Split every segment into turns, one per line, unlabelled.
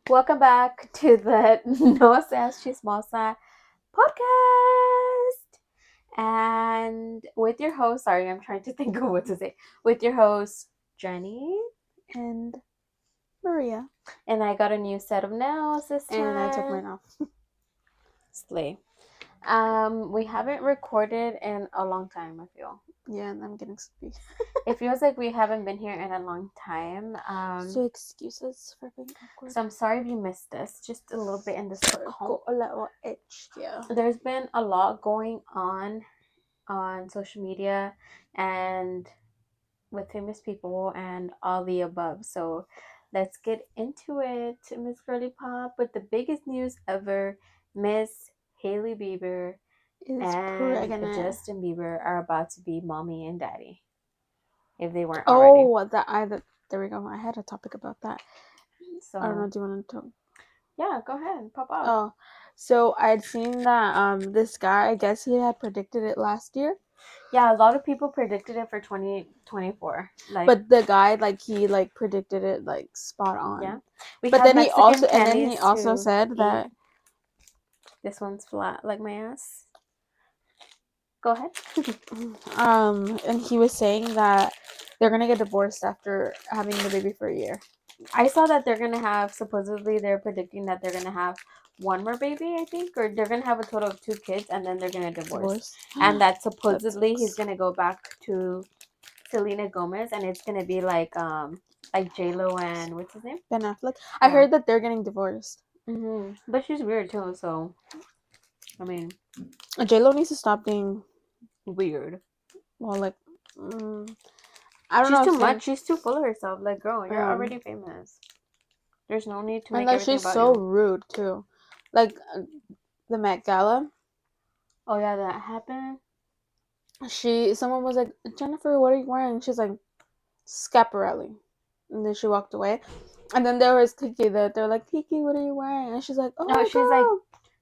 Welcome back to the No Sass Chismosa podcast. And with your host, sorry, I'm trying to think of what to say. With your host, Jenny.
And Maria.
And I got a new set of nails this time.
And I took mine off.
Slay. We haven't recorded in a long time, I feel.
Yeah, and I'm getting sleepy.
It feels like we haven't been here in a long time.
So excuses for being awkward.
So I'm sorry if you missed this. Just a little bit in this.
Got a little itch, yeah.
There's been a lot going on social media and with famous people and all the above. So let's get into it, Miss Girly Pop, with the biggest news ever. Miss Hailey Bieber and
pregnant.
Justin Bieber are about to be mommy and daddy. If they weren't already.
Oh, there we go. I had a topic about that.
So
I don't know. Do you want to talk?
Yeah, go ahead. Pop off.
Oh, so I'd seen that this guy, I guess he had predicted it last year.
Yeah, a lot of people predicted it for 2024.
But the guy, he predicted it spot on.
Yeah.
But then he also said that
this one's flat like my ass. Go ahead.
And he was saying that they're gonna get divorced after having the baby for a year.
I saw that they're gonna have, supposedly they're predicting that they're gonna have one more baby, I think, or they're gonna have a total of 2 kids and then they're gonna divorce. And that supposedly he's gonna go back to Selena Gomez and it's gonna be like J-Lo and what's his name?
Ben Affleck. I heard that they're getting divorced.
Mm-hmm. But she's weird too, so I mean,
J-Lo needs to stop being
weird.
Well, I don't
know.
She's
too much. She's too full of herself. Like, girl, you're already famous. There's no need to make everything
she's
about
so
you.
rude too. Like the Met Gala.
Oh yeah, that happened.
Someone was like, Jennifer, what are you wearing? She's like, Schiaparelli, and then she walked away. And then there was Kiki. They're like, Kiki, what are you wearing? And she's like, oh,
no, she's
girl.
like,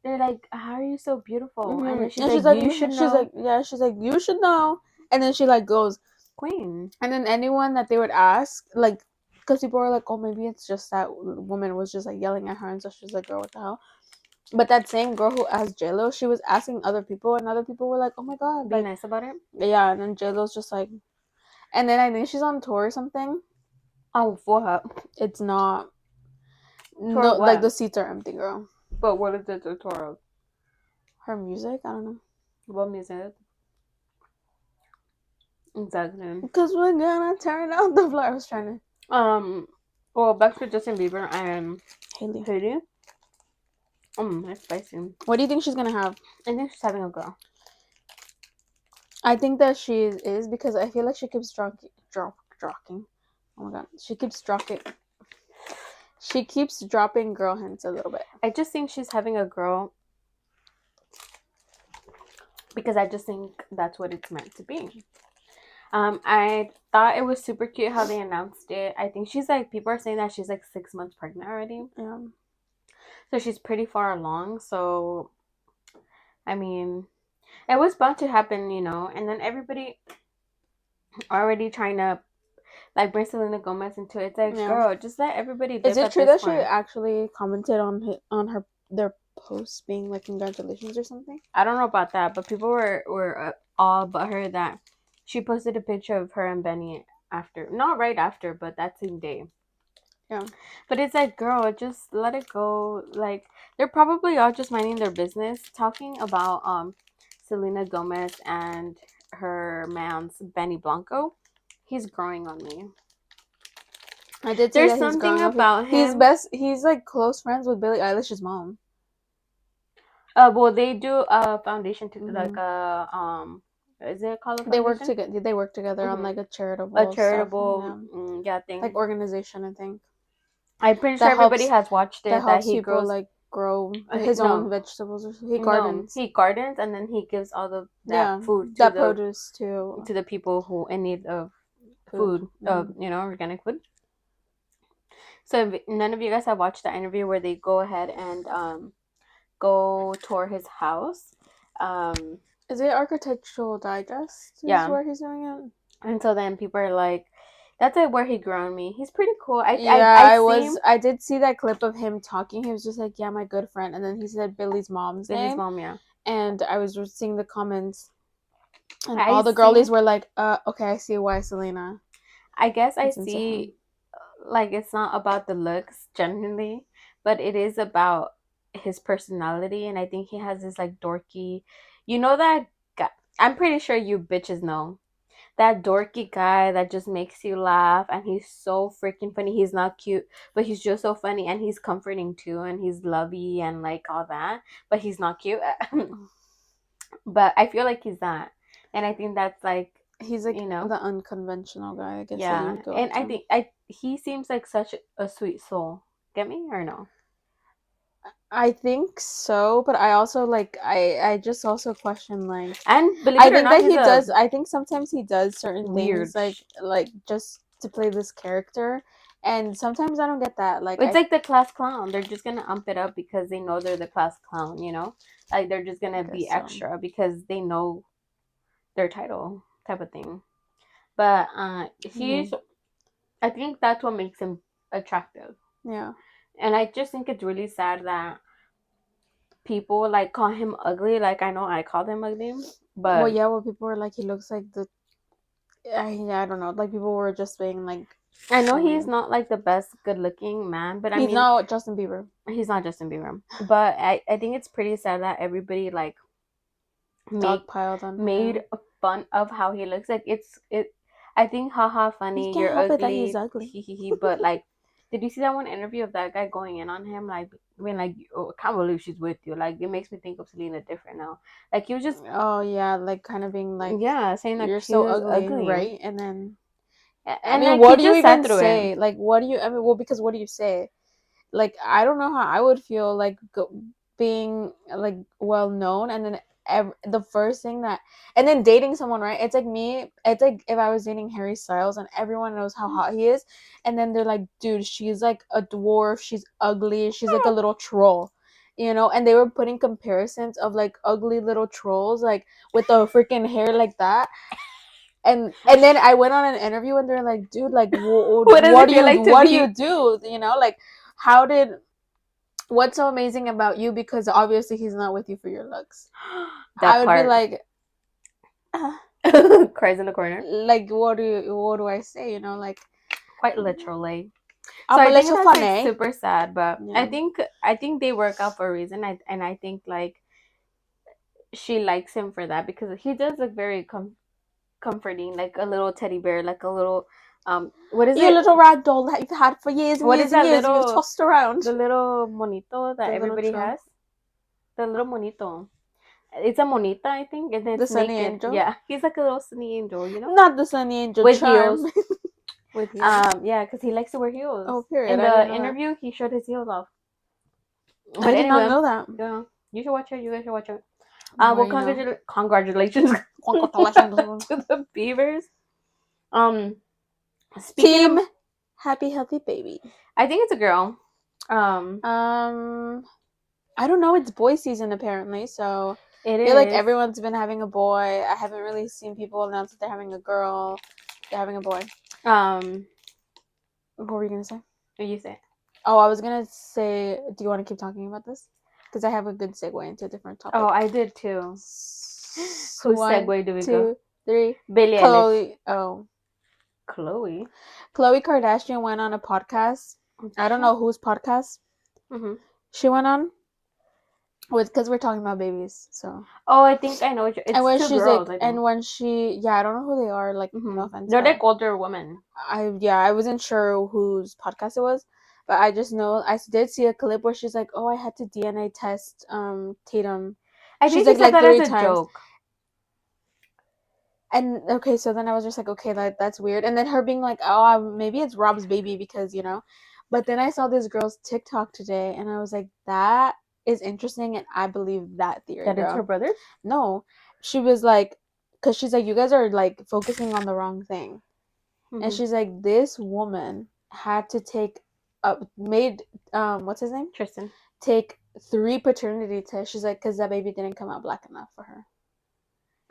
they're like, how are you so beautiful?
Mm-hmm.
And then she's like, you should know.
She's like, yeah, she's like, you should know. And then she goes,
queen.
And then anyone that they would ask, because people were like, oh, maybe it's just that woman was just yelling at her, and so she's like, girl, what the hell? But that same girl who asked J-Lo, she was asking other people, and other people were like, oh my god,
be nice about it.
Yeah, and then J-Lo's just like, and then I think she's on tour or something.
Oh, for her,
it's not.
Tour
no,
what?
The seats are empty, girl.
But what is it the tour of?
Her music, I don't know.
What music? Exactly.
Because we're gonna turn out the floor. I was trying
to. Well, back to Justin Bieber and
Hailey.
That's spicy.
What do you think she's gonna have?
I think she's having a girl.
I think that she is because I feel like she keeps dropping. Oh my god, she keeps dropping. She keeps dropping girl hints a little bit.
I just think she's having a girl because I just think that's what it's meant to be. I thought it was super cute how they announced it. I think she's people are saying that she's 6 months pregnant already.
Yeah.
So she's pretty far along. So, I mean, it was bound to happen, and then everybody already trying to bring Selena Gomez into it. It's girl, just let everybody dip.
Is it true that she actually commented on their post being congratulations or something?
I don't know about that, but people were all but her that she posted a picture of her and Benny after, not right after, but that same day.
Yeah.
But it's girl, just let it go. They're probably all just minding their business, talking about Selena Gomez and her man's Benny Blanco. He's growing on me.
I did see There's something about him. He's close friends with Billie Eilish's mom.
Well, they do a foundation to is it called a foundation?
They work together on a charitable
stuff, thing,
organization, I think.
I'm pretty sure everybody has watched it.
That he people grow his own vegetables. He gardens.
He gardens, and then he gives all that food, produce to the people who in need of food, organic food. So if none of you guys have watched that interview where they go ahead and go tour his house.
Is it Architectural Digest? Is where he's doing it.
And so then people are like, That's like where he grew on me. He's pretty cool.
Yeah,
I see him.
I did see that clip of him talking. He was just like, "Yeah, my good friend," and then he said Billy's mom's
Billy's
name,
mom, yeah.
and I was just seeing the comments, and
I
all the
see.
girlies were like, okay, I see why Selena
I guess I
is into
see.
him."
Like it's not about the looks generally, but it is about his personality, and I think he has this like dorky. You know that guy? I'm pretty sure you bitches know that dorky guy that just makes you laugh, and he's so freaking funny. He's not cute, but he's just so funny, and he's comforting too, and he's lovey and like all that, but he's not cute. But I feel like he's that, and I think that's like,
He's like
you know,
the unconventional guy, I guess, that you
yeah.
would go
And
up
I
to.
think he seems like such a sweet soul. Get me or no?
I think so, but I also like I just also question like
And believe
I
it or
think
not,
that
he's
he
a
does I think sometimes he does certain things
weird.
like just to play this character, and sometimes I don't get that. Like
It's
I
like the class clown. They're just gonna ump it up because they know they're the class clown. Like they're just gonna
guess
be
so.
extra because they know their title type of thing. But
Hmm.
I think that's what makes him attractive.
Yeah.
And I just think it's really sad that people like call him ugly. Like I know I called him ugly,
Well,
but
yeah, well people were like he looks like the I don't know. Like people were just being like
I know he's
weird.
not like the best good looking man. But I
He's
mean,
not Justin Bieber.
he's not Justin Bieber. But I think it's pretty sad that everybody like make
Dogpiled on
made
him.
fun of how he looks. Like it. I think haha
He
funny,
can't
you're
help it that he's
ugly,
ugly.
hee hee hee. But like, did you see that one interview of that guy going in on him? Like being like, oh, I can't believe she's with you. Like it makes me think of Selena different now. Like he was just,
Oh yeah, like kind of being like
yeah, saying like
you're
she
so
was
ugly,
ugly.
right? And then I
And
mean,
like
what
he
do you
just sat
even
through it.
say? Like, what do you? I mean, well, because what do you say? Like, I don't know how I would feel like being like well known, and then the first thing that, and then dating someone, right? It's like me. It's like if I was dating Harry Styles, and everyone knows how hot he is, and then they're like, dude, she's like a dwarf. She's ugly. She's like a little troll. And they were putting comparisons of like ugly little trolls, like with the freaking hair like that, and then I went on an interview and they're like, dude, like
What does it feel like to
what do you
be
do? Like how did what's so amazing about you? Because obviously he's not with you for your looks. I
that
would be
part?
like, uh,
Cries in the corner.
like what do I say? Like
Quite literally. So
I'm a
I think
little
that's like
funny.
super sad, but I
Yeah.
think I think they work out for a reason. I think like she likes him for that because he does look very comforting, like a little teddy bear, like a little what is
You
it?
little rag doll that you've had for years and
What is
years and
that
years and you've
little
tossed around.
the little monito that
The little
everybody
troll.
has? The little monito. It's a monita, I think, and
The
it's
sunny
naked.
angel.
Yeah, he's like a little sunny angel.
Not the sunny angel
With heels.
charm. With heels.
Yeah, because he likes to wear heels.
Oh, period.
In
I didn't
the
know that.
interview, he showed his heels off.
I
But
did not
anyway,
know that.
yeah, you should watch it. You guys should watch it.
Well,
Well, congratulations
congratulations.
to the Beavers. Um, speaking
Team
of,
Happy Healthy Baby.
I think it's a girl. Um,
Um, I don't know. It's boy season apparently, so
it
I feel like
is.
everyone's been having a boy. I haven't really seen people announce that they're having a girl. They're having a boy.
Um,
What were you gonna say?
what you say?
Oh, I was gonna say, do you want to keep talking about this? Because I have a good segue into a different
Oh,
topic.
I did too. Whose
One,
segue do we go?
2, 3.
Billie Eilish.
Chloe. Oh,
Chloe.
Khloe Kardashian went on a podcast. I don't know whose podcast
Mm-hmm.
she went on with, because we're talking about babies. So,
Oh, I think I know.
and
It's
when
two
she's
girls,
like,
I
and
think.
when she, yeah, I don't know who they are. Like, no
Mm-hmm.
offense,
They're
but
like older women.
I wasn't sure whose podcast it was, but I just know I did see a clip where she's like, oh, I had to DNA test Tatum.
I
She's
think she
like
said
like
that as
three
a
times.
joke.
And okay, so then I was just like, okay, that's weird. And then her being like, oh, maybe it's Rob's baby because. But then I saw this girl's TikTok today, and I was like, that is interesting, and I believe that theory,
That it's her
girl.
brother's?
No, she was like, because she's like, you guys are like focusing on the wrong thing, and
Mm-hmm.
she's like, this woman had to take made what's his name,
Tristan.
take 3 paternity tests. She's like, because that baby didn't come out black enough for her.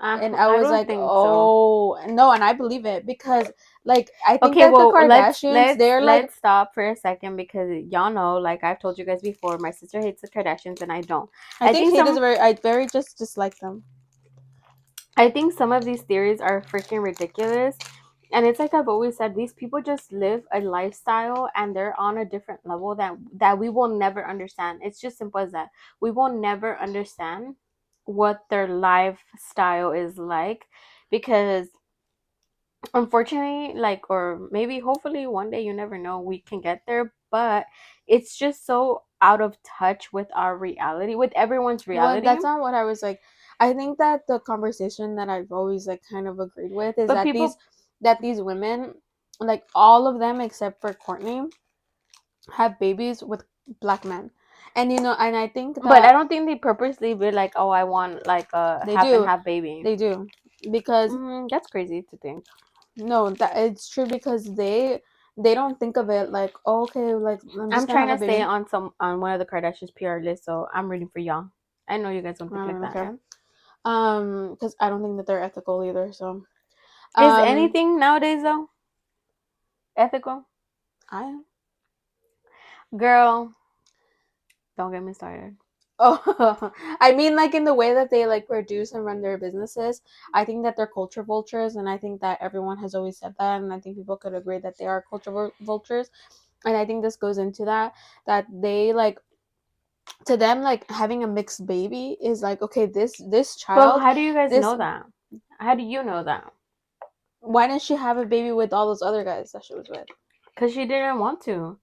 And I
I
was
don't
like,
think so.
oh no, and I believe it because like I think
Okay,
that the
well, let's
Kardashians,
let's
they're like
let's stop for a second because y'all know, like I've told you guys before, my sister hates the Kardashians and I don't.
I
I
think
think
hate is
some
very I very just dislike them.
I think some of these theories are freaking ridiculous. And it's like I've always said, these people just live a lifestyle and they're on a different level that we will never understand. It's just simple as that. We will never understand what their lifestyle is like because unfortunately, like, or maybe hopefully one day, you never know, we can get there, but it's just so out of touch with our reality, with everyone's
Well,
reality.
that's not what I was like. I think that the conversation that I've always like kind of agreed with is
But
that
people,
these women, like all of them except for Courtney, have babies with black men. And and I think
but I
that
don't think they purposely be like, oh, I want like a
they
half and
do.
half baby.
They do. Because
That's crazy to think.
no, that it's true because they don't think of it like, oh, okay, like I'm just
I'm
gonna
trying
have a
to stay
baby.
on one of the Kardashians PR list, so I'm rooting for y'all. I know you guys don't
I
think
don't
like
even
that,
care.
right?
Because I don't think that they're ethical either. So,
Is
um,
anything nowadays though ethical?
I
Girl, don't get me started.
oh, I mean, like in the way that they like produce and run their businesses, I think that they're culture vultures, and I think that everyone has always said that, and I think people could agree that they are culture vultures, and I think this goes into that they like to them like having a mixed baby is like okay this
But
child
how do you guys
this
know that? How do you know that?
why didn't she have a baby with all those other guys that she was with?
Because she didn't want to.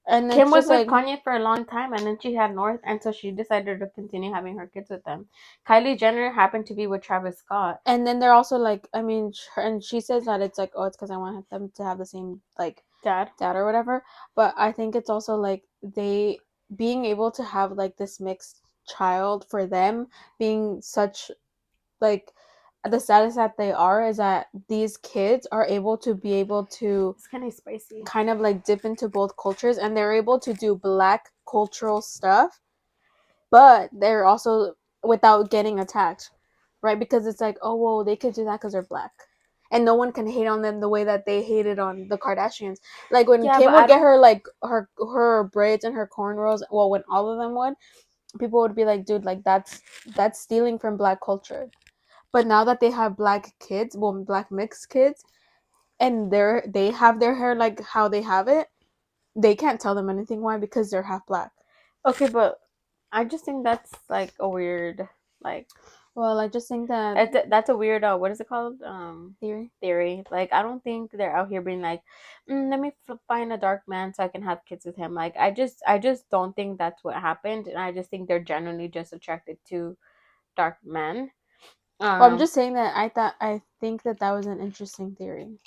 And
Kim
it's
was
just
with
like
Kanye for a long time and then she had North, and so she decided to continue having her kids with them. Kylie Jenner happened to be with Travis Scott.
and then they're also like I mean and she says that it's like oh it's because I want them to have the same like
Dad.
dad or whatever, but I think it's also like they being able to have like this mixed child for them being such like the status that they are is that these kids are able to
It's kind of spicy.
kind of like dip into both cultures and they're able to do black cultural stuff but they're also without getting attacked, right? Because it's like oh well they could do that because they're black and no one can hate on them the way that they hated on the Kardashians. Like when
Yeah,
Kim
but I
would get
don't.
her like her braids and her cornrows, well when all of them would, people would be like dude like that's stealing from black culture. But now that they have black kids, well black mixed kids, and they have their hair like how they have it, they can't tell them anything. Why? Because they're half black.
Okay, but I just think that's like a weird, like,
Well, I just think that
that's a weird, what is it called?
theory.
Theory. Like, I don't think they're out here being like, let me find a dark man so I can have kids with him. Like, I just don't think that's what happened. And I just think they're generally just attracted to dark men.
Well, I'm
Um,
just saying that I think that that was an interesting theory.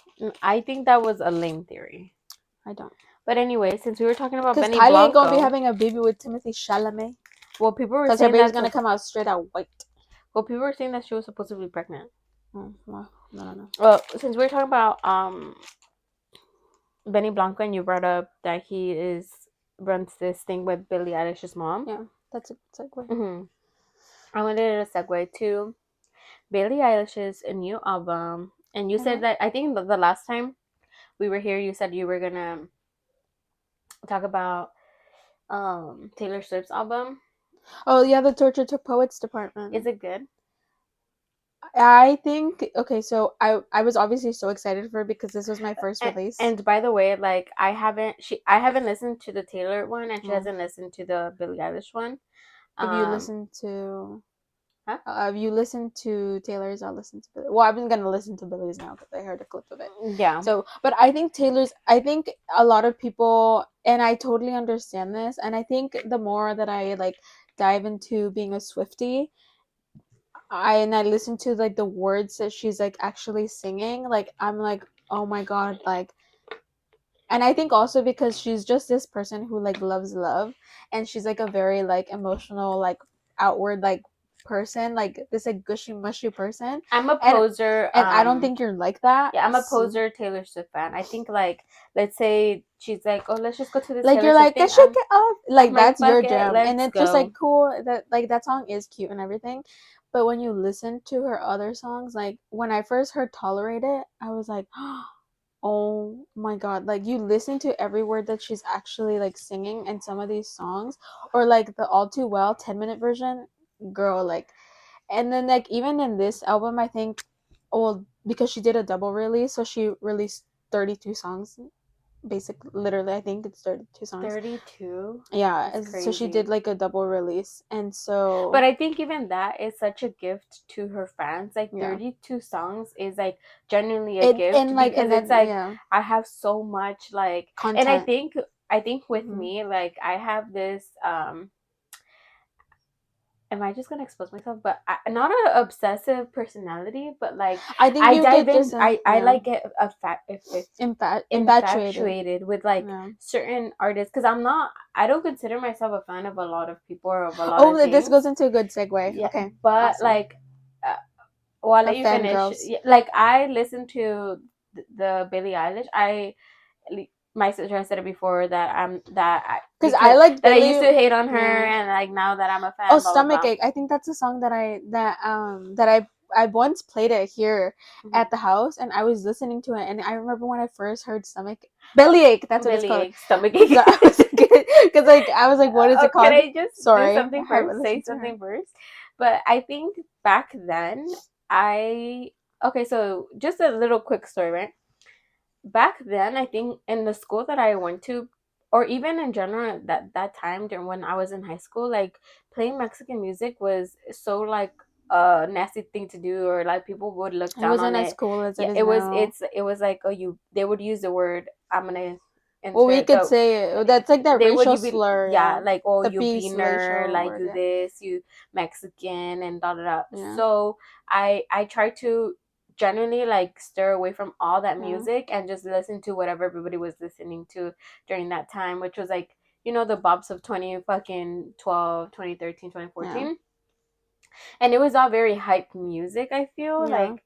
I think that was a lame theory.
I don't,
But anyway, since we were talking about
because
Benny
Kylie ain't gonna be
Blanco,
having a baby with Timothy Chalamet,
well, people were
because her
saying
baby's
that
gonna come out straight out white.
she was supposed to be pregnant.
Well, no, no.
Well, since we're talking about Benny Blanco, and you brought up that he is runs this thing with Billie Eilish's mom.
Yeah, that's a segue.
I wanted to segue to Billie Eilish's new album, and you said that I think the last time we were here, you said you were gonna talk about Taylor Swift's album.
Oh yeah, the Torture to Poets department.
Is it good?
I think okay, so I was obviously so excited for it because this was my first release.
And by the way, like I haven't listened to the Taylor one, and she
Well,
hasn't listened to the Billie Eilish one.
if you
Um,
listen to
huh?
if you listen to Taylor's, I'll listen to Billy. Well, I've been gonna listen to Billy's now because I heard a clip of it.
Yeah.
So, but I think Taylor's. I think a lot of people, and I totally understand this. And I think the more that I like dive into being a Swiftie, I listen to like the words that she's like actually singing, like I'm like, oh my god, like and I think also because she's just this person who like loves love and she's like a very like emotional like outward like person like this like gushy mushy person
I'm a
and
poser.
I don't think you're like that.
Yeah, I'm a poser Taylor Swift fan. I think like let's say she's like, oh, let's just go to this
Like
Taylor
you're
Swift
like
thing.
shake it off like
I'm like,
that's
fuck
your
it,
jam and
let's
it's just like
go.
cool that like that song is cute and everything but when you listen to her other songs, like when I first heard Tolerate It, I was like, oh my god, like you listen to every word that she's actually like singing in some of these songs, or like the All Too Well 10-minute version, girl, like. And then like even in this album, I think, well, because she did a double release, so she released 32 songs, basically, literally, I think it's 32 songs.
32. That's
Yeah, so she did
crazy.
like a double release, and
But
so
I think even that is such a gift to her fans. Like
yeah,
32 songs is like genuinely a
it
gift
and like
because
and that
it's like
yeah
I have so much like, and
content.
I think with
Hmm.
me like I have this am I just gonna expose myself? But not an obsessive personality, but like
I think
I
you
dive
get
in. I
yeah
like get a fat if
infatuated.
infatuated with like
Yeah.
certain artists because I don't consider myself a fan of a lot of people or of a lot of
Oh, this
things.
goes into a good segue.
Yeah,
Okay,
but
awesome.
like, well, I'll let
Of
you finish.
fangirls.
Like I listen to the Billie Eilish. My sister has said it before that
Because I like
that I used
Billie.
to hate on her
Yeah.
and like now that I'm a
Oh,
fan, blah blah
stomach
blah.
ache. I think that's a song that I once played it here
Mm-hmm.
at the house, and I was listening to it, and I remember when I first heard stomach belly ache. That's what it's called.
Bellyache, stomach
So
ache.
I was because like I was like, what is it
Can
called?
I just do
Sorry, I
something
haven't
first? Say
listened to her.
something first. But I think back then, I okay. So just a little quick story, right? Back then, I think in the school that I went to, or even in general that time during when I was in high school, like playing Mexican music was so like a nasty thing to do, or like people would look
It
down
wasn't
on
as
it.
cool as it
Yeah,
is now.
it was like, oh, you they would use the word, I'm gonna
Well, we
insert
could
the
say that's like that
they would
racial
you be
slur,
yeah,
yeah.
like, oh,
The
you
peace
beaner,
racial
like
word,
you
yeah,
this, you Mexican, and da da da.
yeah,
So I try to genuinely like stir away from all that
yeah,
music and just listen to whatever everybody was listening to during that time, which was like, the bops of 20 fucking 12, 2013,
yeah,
2014. And it was all very hype music, I feel
yeah.
like,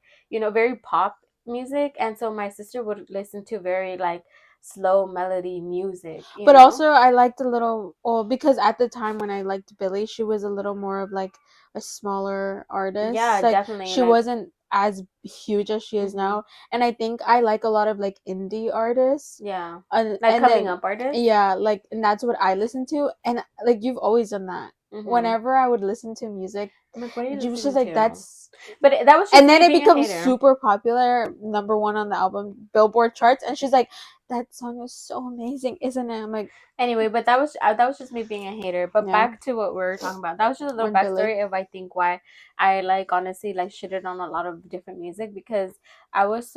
very pop music. And so my sister would listen to very like slow melody music.
But also, I liked a little, well, because at the time when I liked Billie, she was a little more of like a smaller artist.
Yeah,
Like
definitely.
she
Like,
wasn't as huge as she is
hmm
now. And I think I like a lot of like indie artists.
yeah,
And
like
and
coming
then
up artists.
yeah, like and that's what I listen to. And like you've always done that.
Mm-hmm.
Whenever I would listen to music,
I'm like, what are you
you was just
listening
like
to?
that's
But that was
and
just
then
me
it
being a
becomes
hater.
super popular, number one on the album Billboard charts, and she's like, that song is so amazing, isn't it? I'm like,
Anyway, but that was just me being a hater. But
yeah,
back to what we were talking about. That was just a little
with Billie.
backstory of I think why I like honestly like shitted on a lot of different music because I was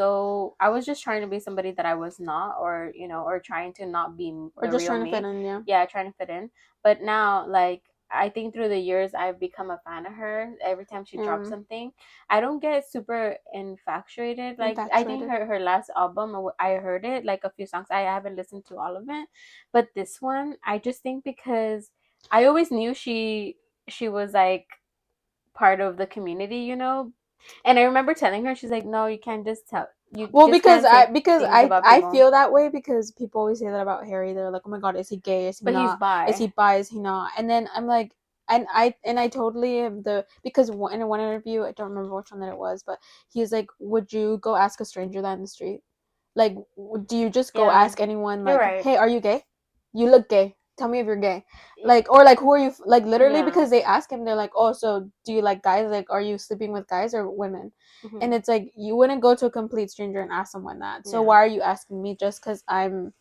just trying to be somebody that I was not, or or trying to not be
Or
the
just
real
trying to fit
me.
in, yeah.
Yeah, trying to fit in. But now like I think through the years I've become a fan of her. Every time she drops
Yeah.
something, I don't get super infatuated. Like I think
Infatuated.
her last album, I heard it like a few songs. I haven't listened to all of it, but this one, I just think because I always knew she was like part of the community. And I remember telling her, she's like, "No, you can't just you
Well,
just can't say
because
things about
I
people."
feel that way because people always say that about Harry. They're like, oh my god, is he gay? Is he
But he's
not? Is he
bi.
bi? Is he not? And then I'm like, and I totally am the because in one interview, I don't remember which one that it was, but he's like, would you go ask a stranger that in the street? Like, do you just go
Yeah,
ask anyone
you're
like,
right.
hey, are you gay? You look gay. Tell me if you're gay. Like, or like, who are you? Like, literally,
Yeah.
because they ask him, they're like, oh, so do you like guys? Like, are you sleeping with guys or women?
Hmm.
And it's like you wouldn't go to a complete stranger and ask someone that. So
Yeah.
why are you asking me just because I'm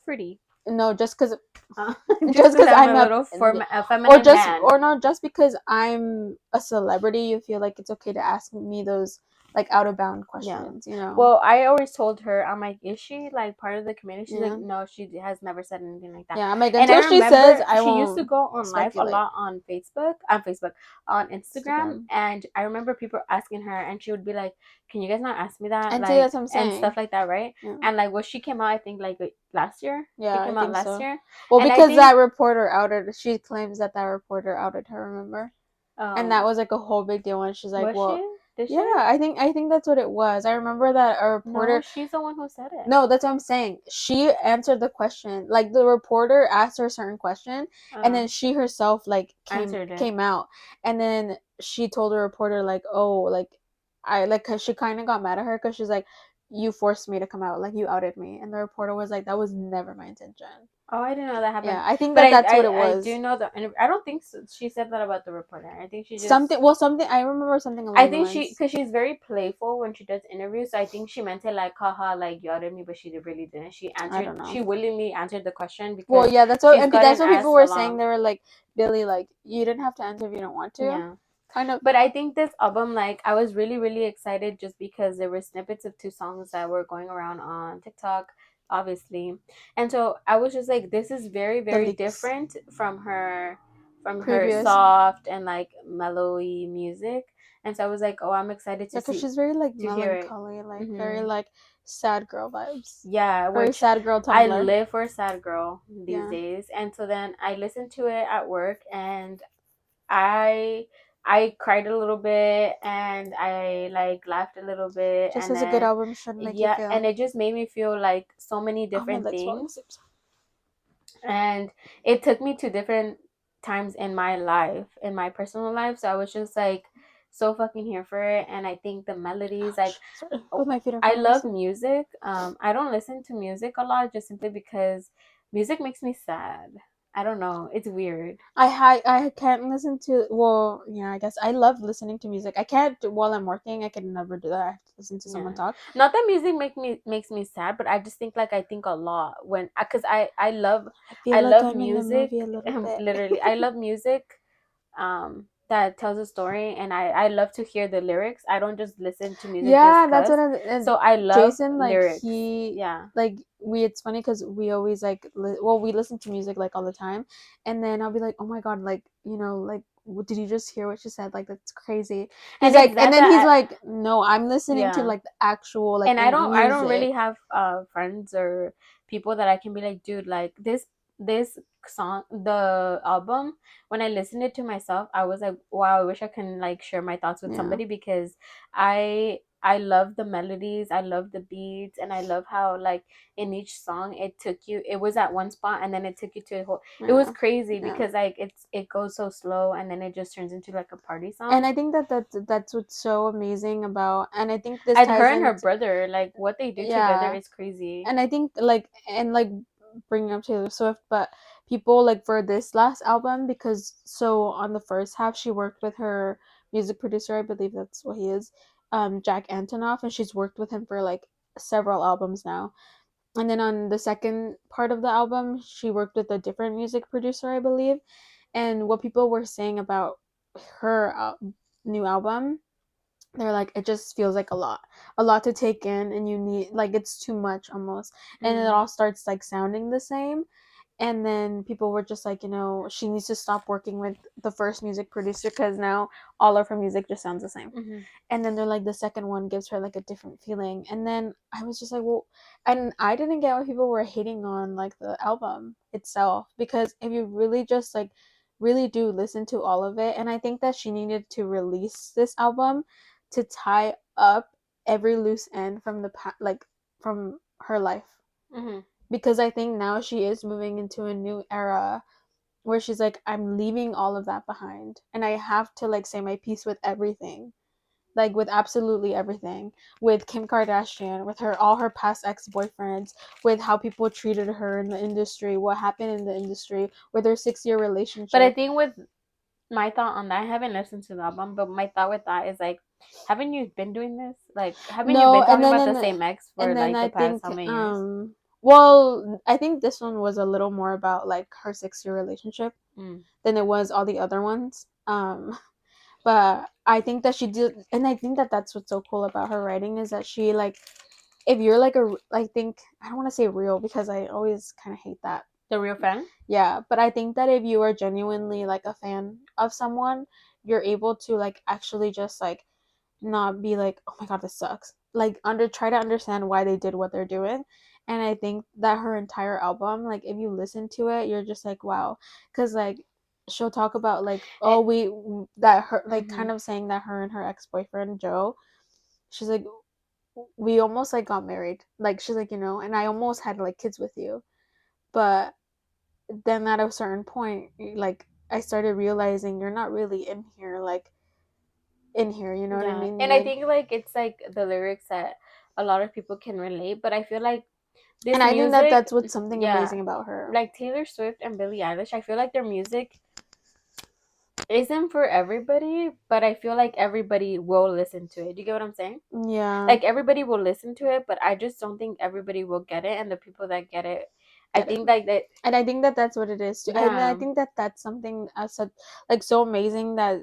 Pretty.
no, just because
Uh, just
just
because
because
I'm
I'm
a little a
or
feminine
just
man.
or no, just because I'm a celebrity, you feel like it's okay to ask me those like out of bound
Yeah.
questions, you know?
Well, I always told her, I'm like, is she like part of the community? She's like,
Yeah.
no, she has never said anything like that.
Yeah, I'm like
And I
until she says
remember
I
she used to
won't
go on live a
speculate.
lot on Instagram.
Instagram.
And I remember people asking her, and she would be like, can you guys not ask me that?
And see, that's
Like,
what I'm
and
saying.
stuff like that, right?
Yeah.
And like, what she came out, I think, like last year.
Yeah,
It
I
came out
think
last
so.
year.
Well,
And I
because
think,
that reporter outed, she claims that that reporter outed her, remember? And that
um,
was like a whole big deal. And she's like,
was
"Well,
she? Did
yeah,
she?
I think that's what it was. I remember that a
No,
reporter.
she's the one who said it.
No, that's what I'm saying. She answered the question. Like the reporter asked her a certain question, and
Uh,
then she herself like came
Answered it.
came out, and then she told a reporter like, oh, like I like, cause she kind of got mad at her because she's like, you forced me to come out, like you outed me, and the reporter was like, that was never my intention.
Oh, I didn't know that happened.
Yeah, I think
But
that that's what it
I do
was.
know that. And I don't think so. She said that about the reporter. I think she just.
Something, well, something I remember something
I
along the
think she,
lines.
because she's very playful when she does interviews. So I think she meant it like, haha, like you outed me, but she really didn't. She
I
answered.
don't know.
She willingly answered the question
Well,
because
yeah, that's what,
she's
and that's
gotten
what people
asked
were saying.
along.
They were like, Billie, like you didn't have to answer if you don't want to.
Yeah.
Kind of.
But I think this album, like, I was really, really excited just because there were snippets of two songs that were going around on TikTok, obviously. And so I was just like, this is very,
The
very
leaks.
different from her
Previous.
soft and like mellowy music. And so I was like, oh, I'm excited
Yeah,
to
because
see
she's very like
to hear it.
melancholy, like very
Hmm.
like sad girl vibes.
Yeah,
Very
which
sad girl
I
Tumblr.
live for a sad girl these
Yeah.
days. And so then I listened to it at work and I I cried a little bit and I like laughed a little bit
Just
and
as a good
then
album should make you
yeah, and
feel.
it just made me feel like so many
Oh, my
different
leg's falling
things.
asleep.
And it took me to different times in my life, in my personal life. So I was just like so fucking here for it. And I think the melodies, like,
Ouch. Sorry.
oh,
Both my feet are
I
falling
love
asleep.
music. I don't listen to music a lot just simply because music makes me sad. I don't know. It's weird.
I can't listen to, well, yeah, I guess I love listening to music. I can't while I'm working. I can never do that. I have to listen to someone
Yeah.
talk.
Not that music makes me sad, but I just think like I think a lot when cuz
I feel
I
like
love
I'm in the
music.
movie a little bit.
Literally. I love music that tells a story and I love to hear the lyrics. I don't just listen to music just
Yeah, that's
cuz.
what
So I love
Jason, like
lyrics.
he,
Yeah.
like we, it's funny because we always like well, we listen to music like all the time, and then I'll be like, oh my god, like like did you just hear what she said, like that's crazy. He's
And it's
like, and
that
then he's
that
like, no, I'm listening to
yeah.
like the actual like
And
the
I don't
music.
really have friends or people that I can be like, dude, like this song, the album, when I listened it to myself, I was like, wow, I wish I can like share my thoughts with
Yeah,
somebody because I love the melodies, I love the beats, and I love how like in each song it was at one spot and then it took you to a whole, it was
yeah,
crazy
yeah.
because like it goes so slow and then it just turns into like a party
And
song.
I think that that's what's so amazing about, and I think this
And her
ties
and her
into,
brother, like what they do together
yeah,
is crazy.
and I think like, and like bringing up Taylor Swift, but people like for this last album, because so on the first half she worked with her music producer, I believe that's what he is, Jack Antonoff, and she's worked with him for like several albums now. And then on the second part of the album, she worked with a different music producer, I believe. And what people were saying about her new album, they're like, it just feels like a lot to take in, and you need, like, it's too much almost, and it
Mm.
all starts like sounding the same. And then people were just like, she needs to stop working with the first music producer because now all of her music just sounds the same.
Hmm.
And then they're like, the second one gives her like a different feeling. And then I was just like, well, and I didn't get why people were hating on like the album itself, because if you really just like really do listen to all of it, and I think that she needed to release this album to tie up every loose end from like from her life,
Hmm.
because I think now she is moving into a new era where she's like, I'm leaving all of that behind and I have to like say my piece with everything, like with absolutely everything, with Kim Kardashian, with her all her past ex-boyfriends, with how people treated her in the industry, what happened in the industry, with her 6-year
But I
relationship.
think with my thought on that, I haven't listened to the album, but my thought with that is like, haven't you been doing this? Like, haven't you
No,
been talking about the same ex for
and then
like
I
the past
think
how many years?
well, I think this one was a little more about like her 6-year relationship
Mm.
than it was all the other ones. But I think that she did, and I think that that's what's so cool about her writing is that she like, if you're like I think, I don't want to say real because I always kind of hate that.
The real fan?
Yeah, but I think that if you are genuinely like a fan of someone, you're able to like actually just like not be like, oh my god, this sucks. Like try to understand why they did what they're doing. And I think that her entire album, like if you listen to it, you're just like, wow, because like she'll talk about like, oh, that her, like
Mm-hmm.
kind of saying that her and her ex-boyfriend Joe, she's like, we almost like got married, like she's like, and I almost had like kids with you, but then at a certain point, like I started realizing you're not really in here like in here, you know what I
Yeah,
mean?
and I
Like,
think like it's like the lyrics that a lot of people can relate, but I feel like
and
this
I think that
music,
that's what's something
yeah,
amazing about her.
like Taylor Swift and Billie Eilish, I feel like their music isn't for everybody, but I feel like everybody will listen to it. Do you get what I'm saying?
Yeah,
Like everybody will listen to it, but I just don't think everybody will get it, and the people that get it, I
get it.
think like that,
And I think that that's what it is too. And I
yeah.
think that that's something as said, like so amazing that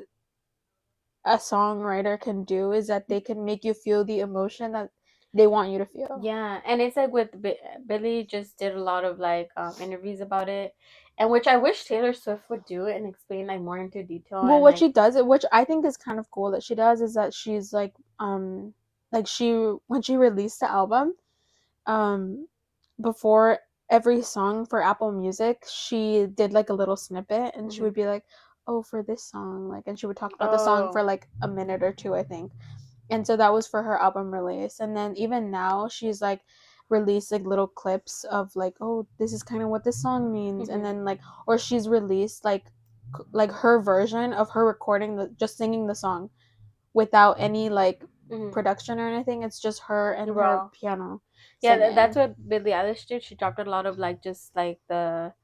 a songwriter can do is that they can make you feel the emotion that they want you to feel.
Yeah, and it's like with Billy just did a lot of like interviews about it, and which I wish Taylor Swift would do and explain like more into detail
Well,
and
what
like
she does, which I think is kind of cool that she does, is that she's like she when she released the album, um, before every song for Apple Music, she did like a little snippet, and she
mhm.
would be like, "Oh, for this song," like, and she would talk about the song
Oh,
for like a minute or two, I think. And so that was for her album release. And then even now, she's like released like little clips of like, oh, this is kind of what this song means, and
mhm,
then like, or she's released like her version of her recording the just singing the song without any like
mhm.
production or anything. It's just her and her
Raw.
piano
Yeah, that's
singing.
what Billie Eilish did. She dropped a lot of like just like the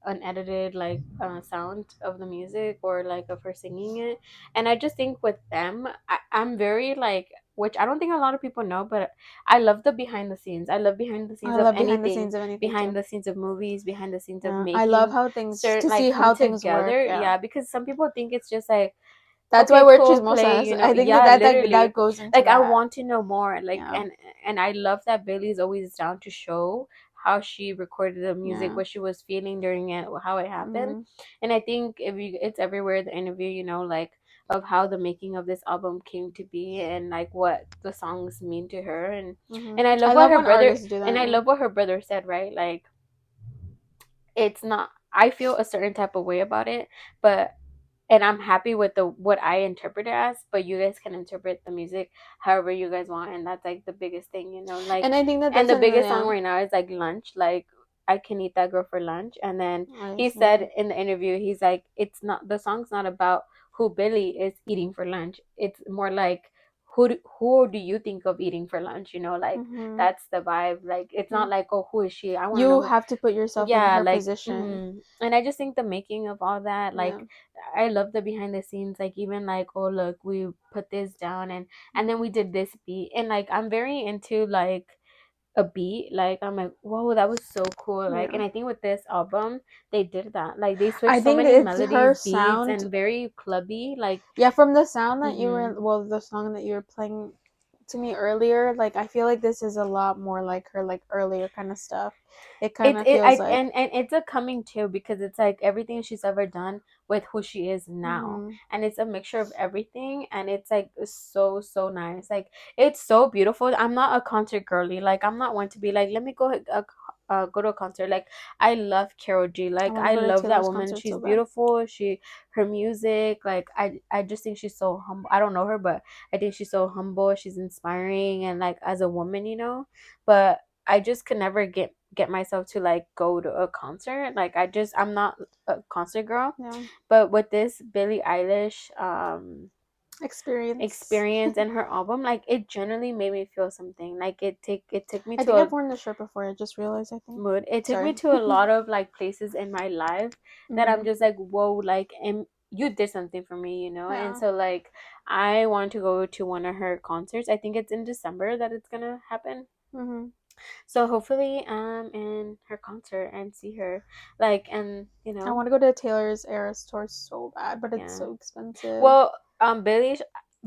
unedited like sound of the music or like of her singing it. And I just think with them, I'm very like, which I don't think a lot of people know, but I love the behind the scenes. I love behind the scenes
I
of
love behind the
anything,
scenes of anything
behind
too.
the scenes of movies, behind the scenes of
Yeah, I love
making
how things
certain
to
like
see
come
how things work.
together.
Yeah,
Yeah, because some people think it's just like,
that's why
okay,
we're
cool, play,
chismosas.
you know.
I think that
Yeah,
that
literally.
goes into
Like I
that.
want to know more. Like
Yeah,
and I love that Billy's always down to show how she recorded the music,
yeah.
what she was feeling during it, how it happened.
Hmm.
And I think if you it's everywhere the interview, you know, like of how the making of this album came to be and like what the songs mean to her
Hmm.
and I love
I
what
love
her
when
brother
artists do
and
that.
I
Yeah.
love what her brother said, right? Like it's not I feel a certain type of way about it, but and I'm happy with the what I interpret it as, but you guys can interpret the music however you guys want, and that's like the biggest thing, you know. Like,
And I think that
and
that's
the
an
biggest
yeah.
song right now is like lunch. Like, I can eat that girl for lunch, and then
I
he
see.
said in the interview, he's like, it's not the song's not about who Billy is eating for lunch. It's more like who do you think of eating for lunch? You know, like
Hmm.
that's the vibe. Like, it's not like oh who is she? I want to know
You
who
have to put yourself in
yeah
her
like
position.
and I just think the making of all that
Yeah.
like I love the behind the scenes like even like oh look we put this down and then we did this beat and like I'm very into like a beat like I'm like whoa that was so cool like
Yeah.
and I think with this album they did that like they
I
switched so
think
many
it's her
melodies beats
sound.
and very clubby like
Yeah, from the sound that you
mm-hmm.
were, well, the song that you were playing to me earlier, like I feel like this is a lot more like her like earlier kind of stuff. It kind
It
of
it
feels
I
like
and it's a coming too because it's like everything she's ever done with who she is now,
hmm
and it's a mixture of everything, and it's like so nice. Like it's so beautiful. I'm not a concert girly. Like I'm not one to be like let me go to a concert. Like I love Carol G.
I
Like
want to
I
go to
love that
Taylor's
woman.
concert
She's
so bad.
beautiful. Her music. Like I just think she's so humble. I don't know her, but I think she's so humble. She's inspiring, and like as a woman, you know. But I just could never get myself to like go to a concert. Like I'm not a concert girl.
Yeah,
But with this Billie Eilish
experience.
experience and her album, like it generally made me feel something. Like it took me
I
to
think
a
I've worn the shirt before. I just realized. I think.
mood. It took me
Sorry.
to a lot of like places in my life that I'm
Hmm.
just like, whoa, like and you did something for me, you know? And
Yeah.
so like I want to go to one of her concerts. I think it's in December that it's gonna happen.
Hmm.
So hopefully I'm in her concert and see her. Like and you
I
know,
want to go to Taylor's Eras tour so bad, but it's
yeah.
so expensive.
Well,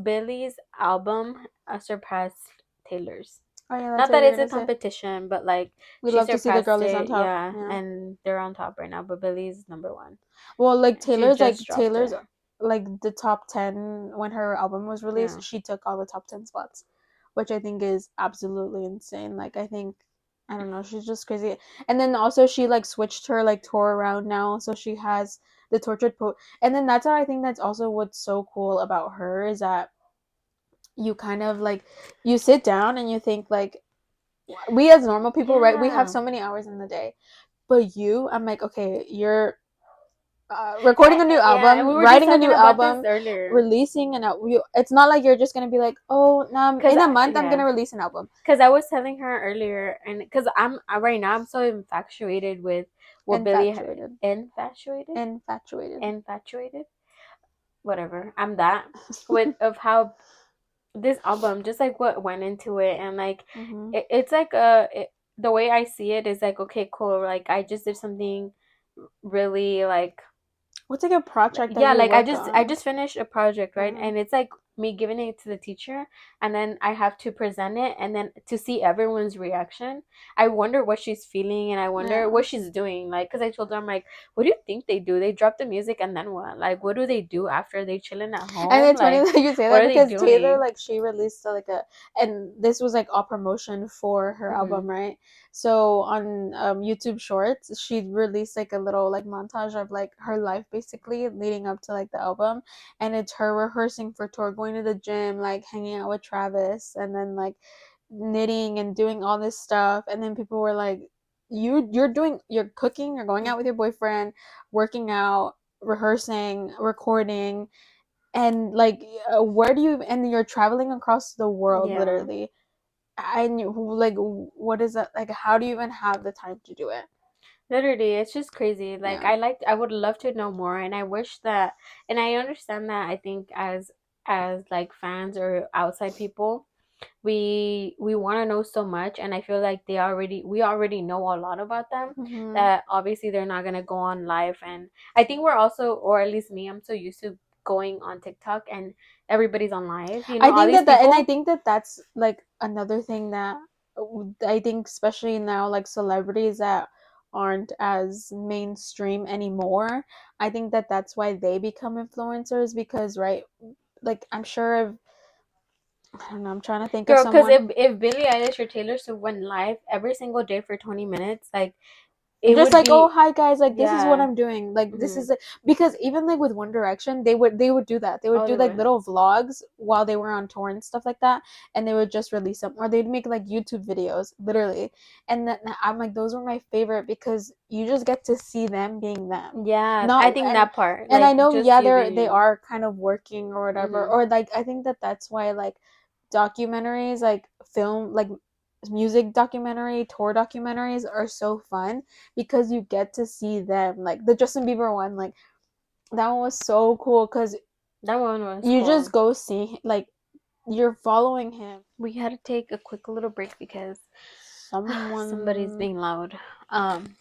Billy's album surpassed Taylor's.
Oh yeah, that's
Not
what
that
you're
it's a
gonna say.
competition, but like
We
she
love to see the
surpassed
girlies on
it,
top.
yeah,
Yeah.
and they're on top right now, but Billy's number one.
Well, like
She just dropped
Taylor's
it.
like the top 10 when her album was
Yeah.
released, she took all the top 10 spots, which I think is absolutely insane. Like I think I don't know, she's just crazy. And then also she like switched her like tour around now, so she has the Tortured Poet. And then that's what I think that's also what's so cool about her is that you kind of like you sit down and you think like we as normal people, right? We have
Yeah.
so many hours in the day. But you, I'm like, okay, you're recording a new
Yeah, and
album,
we were just
writing a
talking
new
about this
album,
earlier.
releasing it's not like you're just gonna be like, oh, now
Cause
in a month I'm
yeah,
gonna release an album.
because I was telling her earlier, and because right now I'm so infatuated with what
Infatuated.
infatuated,
Infatuated.
infatuated, whatever. I'm that with of how this album, just like what went into it, and like
Mm-hmm.
it's like the way I see it is like, okay, cool. Like I just did something really like,
What's like a project that
yeah,
you
like
work
I
on?
just finished a project, right?
Mm-hmm.
And it's like me giving it to the teacher, and then I have to present it, and then to see everyone's reaction. I wonder what she's feeling, and I wonder
Yeah.
what she's doing, like, because I told her, I'm like, what do you think they do? They drop the music and then what? Like, what do they do after? They chilling at
And
home?
it's funny
Like,
that you say
what
that
are they
because Taylor,
doing?
like, she released like and this was like all promotion for her
Mm-hmm.
album, right? So on YouTube Shorts, she released like a little like montage of like her life basically leading up to like the album, and it's her rehearsing for tour, going to the gym, like hanging out with Travis, and then like knitting and doing all this stuff, and then people were like, you're cooking, you're going out with your boyfriend, working out, rehearsing, recording, and like where do you, and you're traveling across the world
Yeah.
literally, and like what is that, like how do you even have the time to do it?
Literally, it's just crazy. Like
Yeah.
I would love to know more, and I wish that, and I understand that. I think as like fans or outside people, we want to know so much, and I feel like we already know a lot about them,
Mm-hmm.
that obviously they're not gonna go on live. And I think we're also, or at least me, I'm so used to going on TikTok and everybody's on live. You know,
I
all
think
these
that and I
people.
think that that's like another thing that I think especially now, like celebrities that aren't as mainstream anymore, I think that that's why they become influencers, because right, like I'm sure of, I don't know, I'm trying to think of
Girl, because
someone.
if Billie Eilish or Taylor Swift went live every single day for 20 minutes, like it
Just
would
like, oh
be,
hi guys, like this is what
yeah.
I'm doing, like this
Hmm.
is it. Because even like with One Direction, they would do that, they would
Oh,
do
they
like
would.
little vlogs while they were on tour and stuff like that, and they would just release them, or they'd make like YouTube videos literally. And then I'm like, those were my favorite because you just get to see them being them,
Yeah, I
not,
think that part,
and I
like
know,
just
yeah,
you
they
being
are kind of working or
you.
whatever,
Hmm.
or like I think that that's why like documentaries, like film, like music documentary, tour documentaries are so fun because you get to see them. Like the Justin Bieber one, like that one was so cool because
That one was
you just
cool.
go see, like you're following him.
We had to take a quick little break because somebody's
Someone,
being loud. Um,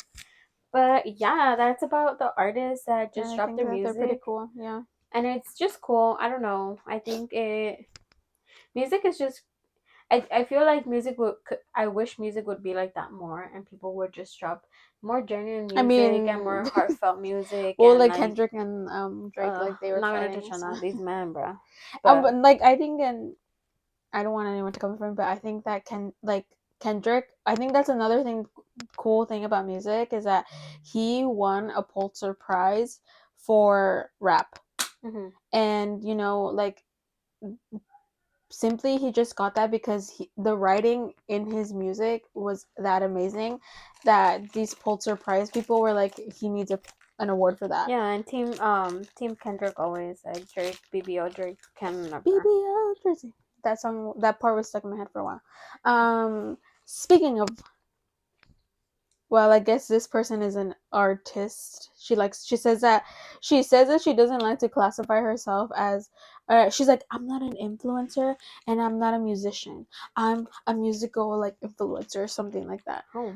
but yeah, that's about the artists that
and
just
I
dropped
think
their
that they're pretty
music,
cool. Yeah.
and it's just cool. I don't know. I think music is just. I feel like I wish music would be like that more, and people would just drop more genuine
I
music and
mean,
more heartfelt music,
well,
and
like
like,
Kendrick and Drake, like they
I'm
were
not gonna
fighting.
touch on
So.
that, these men, bro. But
But like I think, and I don't want anyone to come from, but I think that Kendrick, I think that's another thing, cool thing about music is that he won a Pulitzer Prize for rap.
hmm
And like simply he just got that because the writing in his music was that amazing that these Pulitzer Prize people were like, he needs an award for that.
yeah, and team Kendrick always, like Drake, BBO, Drake can never.
BBL Jersey. That song, that part was stuck in my head for a while. Speaking of, well, I guess this person is an artist. She says that she doesn't like to classify herself as she's like, I'm not an influencer and I'm not a musician. I'm a musical like influencer or something like that.
Oh,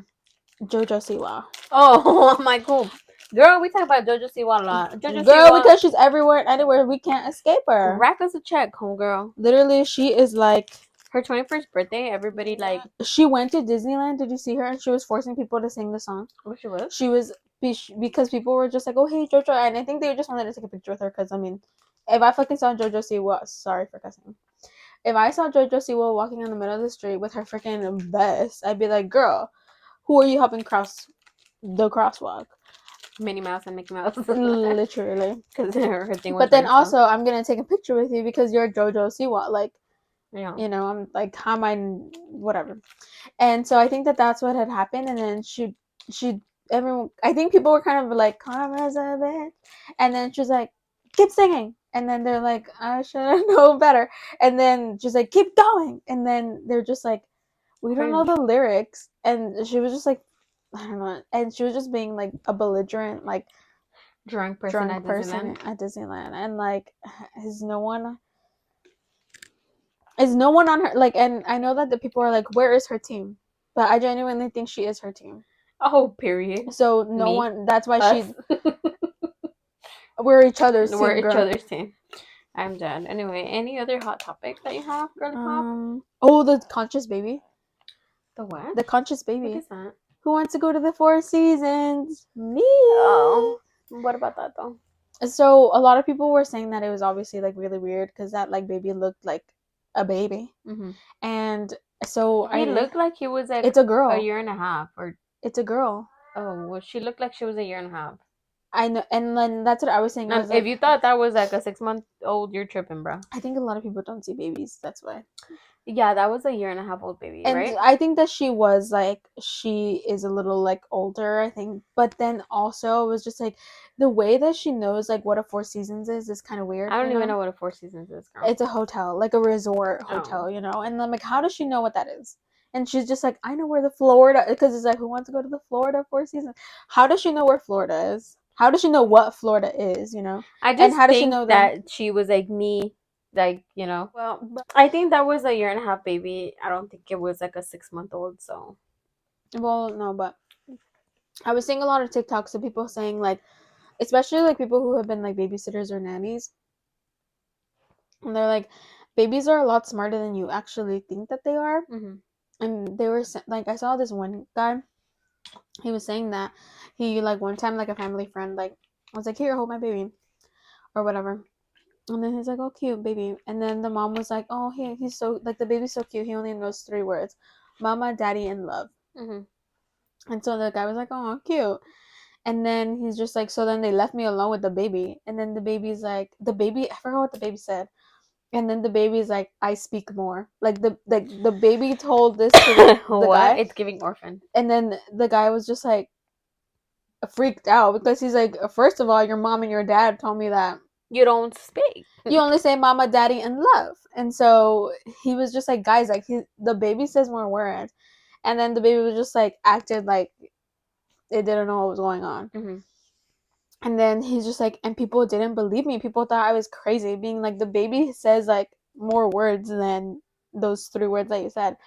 Jojo Siwa.
oh, I'm like, cool. Girl, we talk about JoJo Siwa a lot. JoJo
Girl,
Siwa,
because she's everywhere and anywhere, we can't escape her.
rack us a check, homegirl.
Literally, she is like,
Her 21st birthday, everybody like,
she went to Disneyland. Did you see her? And she was forcing people to sing the song.
oh, she was.
She was, because people were just like, oh hey Jojo, and I think they just wanted to take a picture with her. Because I mean, if I fucking saw Jojo Siwa, sorry for cussing, if I saw Jojo Siwa walking in the middle of the street with her freaking vest, I'd be like, girl, who are you helping cross the crosswalk?
Minnie Mouse and Mickey Mouse.
Literally.
Because her thing was
But then
Brimstone.
also, I'm gonna take a picture with you because you're Jojo Siwa. Like,
Yeah.
I'm like, how am I, whatever. And so I think that that's what had happened. And then she everyone, I think people were kind of like, Karma's a bitch. And then she's like, keep singing. And then they're like, I should know better. And then she's like, keep going. And then they're just like, we don't know
Cringe.
the lyrics. And she was just like, I don't know. And she was just being like a belligerent, like,
Drunk person
drunk
at
person
Disneyland.
at Disneyland. And like, is no one. Is no one on her like? And I know that the people are like, "Where is her team?" But I genuinely think she is her team.
Oh, period.
So no
Me,
one. That's why
us,
she. We're each other's
we're
team,
each
girl.
other's team. I'm done. Anyway, any other hot topic that you have, girly pop?
Oh, the conscious baby.
The what?
The conscious
What
baby.
is that?
Who wants to go to the Four Seasons? Me.
Oh, what about that though?
So a lot of people were saying that it was obviously like really weird because that like baby looked like a baby,
Mm-hmm.
and so
He looked like he was like
it's a
a
girl.
year and a half, or
It's a girl.
oh, well, she looked like she was a year and a half.
I know, and then that's what I was saying. I
And
was
if
like,
you thought that was like a 6 month old, you're tripping, bro.
I think a lot of people don't see babies. That's why.
Yeah, that was a year and a half old baby,
And
right?
I think that she is a little like older, I think. But then also it was just like the way that she knows like what a Four Seasons is kind of weird,
I
you
don't even
know?
know what a Four Seasons is, girl.
It's a hotel, like a resort
Oh,
hotel, you know? And I'm like, how does she know what that is? And she's just like, I know where the Florida, because it's like, who wants to go to the Florida Four Seasons? How does she know where Florida is? How does she know what Florida is, you know?
I
And
just
how does she
think
know the,
that she was like me, like Well, I think that was a year and a half baby. I don't think it was like a 6 month old. So
well, no, but I was seeing a lot of TikToks of people saying like, especially like people who have been like babysitters or nannies, and they're like, babies are a lot smarter than you actually think that they are.
mm-hmm.
And they were like, I saw this one guy, he was saying that he like one time like a family friend like was like, here, hold my baby or whatever. And then he's like, oh, cute baby. And then the mom was like, oh, he's so like the baby's so cute. He only knows 3 words: mama, daddy, and love.
Mm-hmm.
And so the guy was like, oh, cute. And then he's just like, so then they left me alone with the baby. And then the baby's like, I forgot what the baby said. And then the baby's like, I speak more. Like the baby told this to the
What?
guy.
It's giving orphan.
And then the guy was just like freaked out because he's like, first of all, your mom and your dad told me that
You don't speak.
you only say mama, daddy, and love. And so he was just like, guys, like the baby says more words. And then the baby was just like acted like it didn't know what was going on.
Mm-hmm.
And then he's just like, and people didn't believe me. People thought I was crazy, being like, the baby says like more words than those 3 words that you said.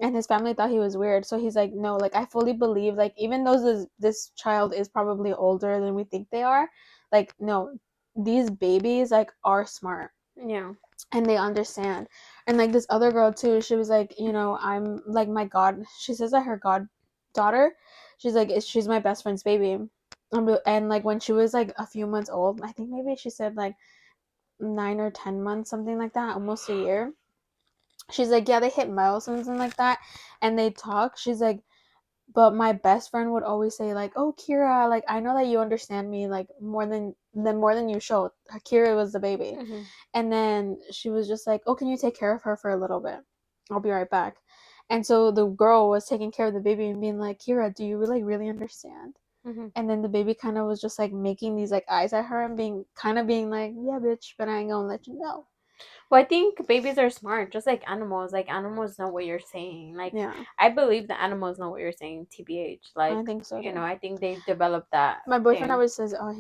And his family thought he was weird. So he's like, no, like I fully believe, like even though this child is probably older than we think they are, like no, these babies like are smart
Yeah.
and they understand. And like this other girl too, she was like, I'm like my god. She says that her god daughter, she's like, she's my best friend's baby. And like when she was like a few months old, I think maybe she said like 9 or 10 months, something like that, almost a year. She's like, yeah, they hit milestones and like that, and they talk. She's like, but my best friend would always say like, oh, Kira, like I know that you understand me like more than you showed. Kira was the baby.
Mm-hmm.
And then she was just like, oh, can you take care of her for a little bit? I'll be right back. And so the girl was taking care of the baby and being like, Kira, do you really understand?
Mm-hmm.
And then the baby kind of was just like making these like eyes at her and being like, yeah, bitch, but I ain't gonna let you know.
Well, I think babies are smart, just like animals. Like animals know what you're saying. Like
Yeah,
I believe the animals know what you're saying. TBH. Like
I think so too.
I think they've developed that
My boyfriend
thing.
always says, oh,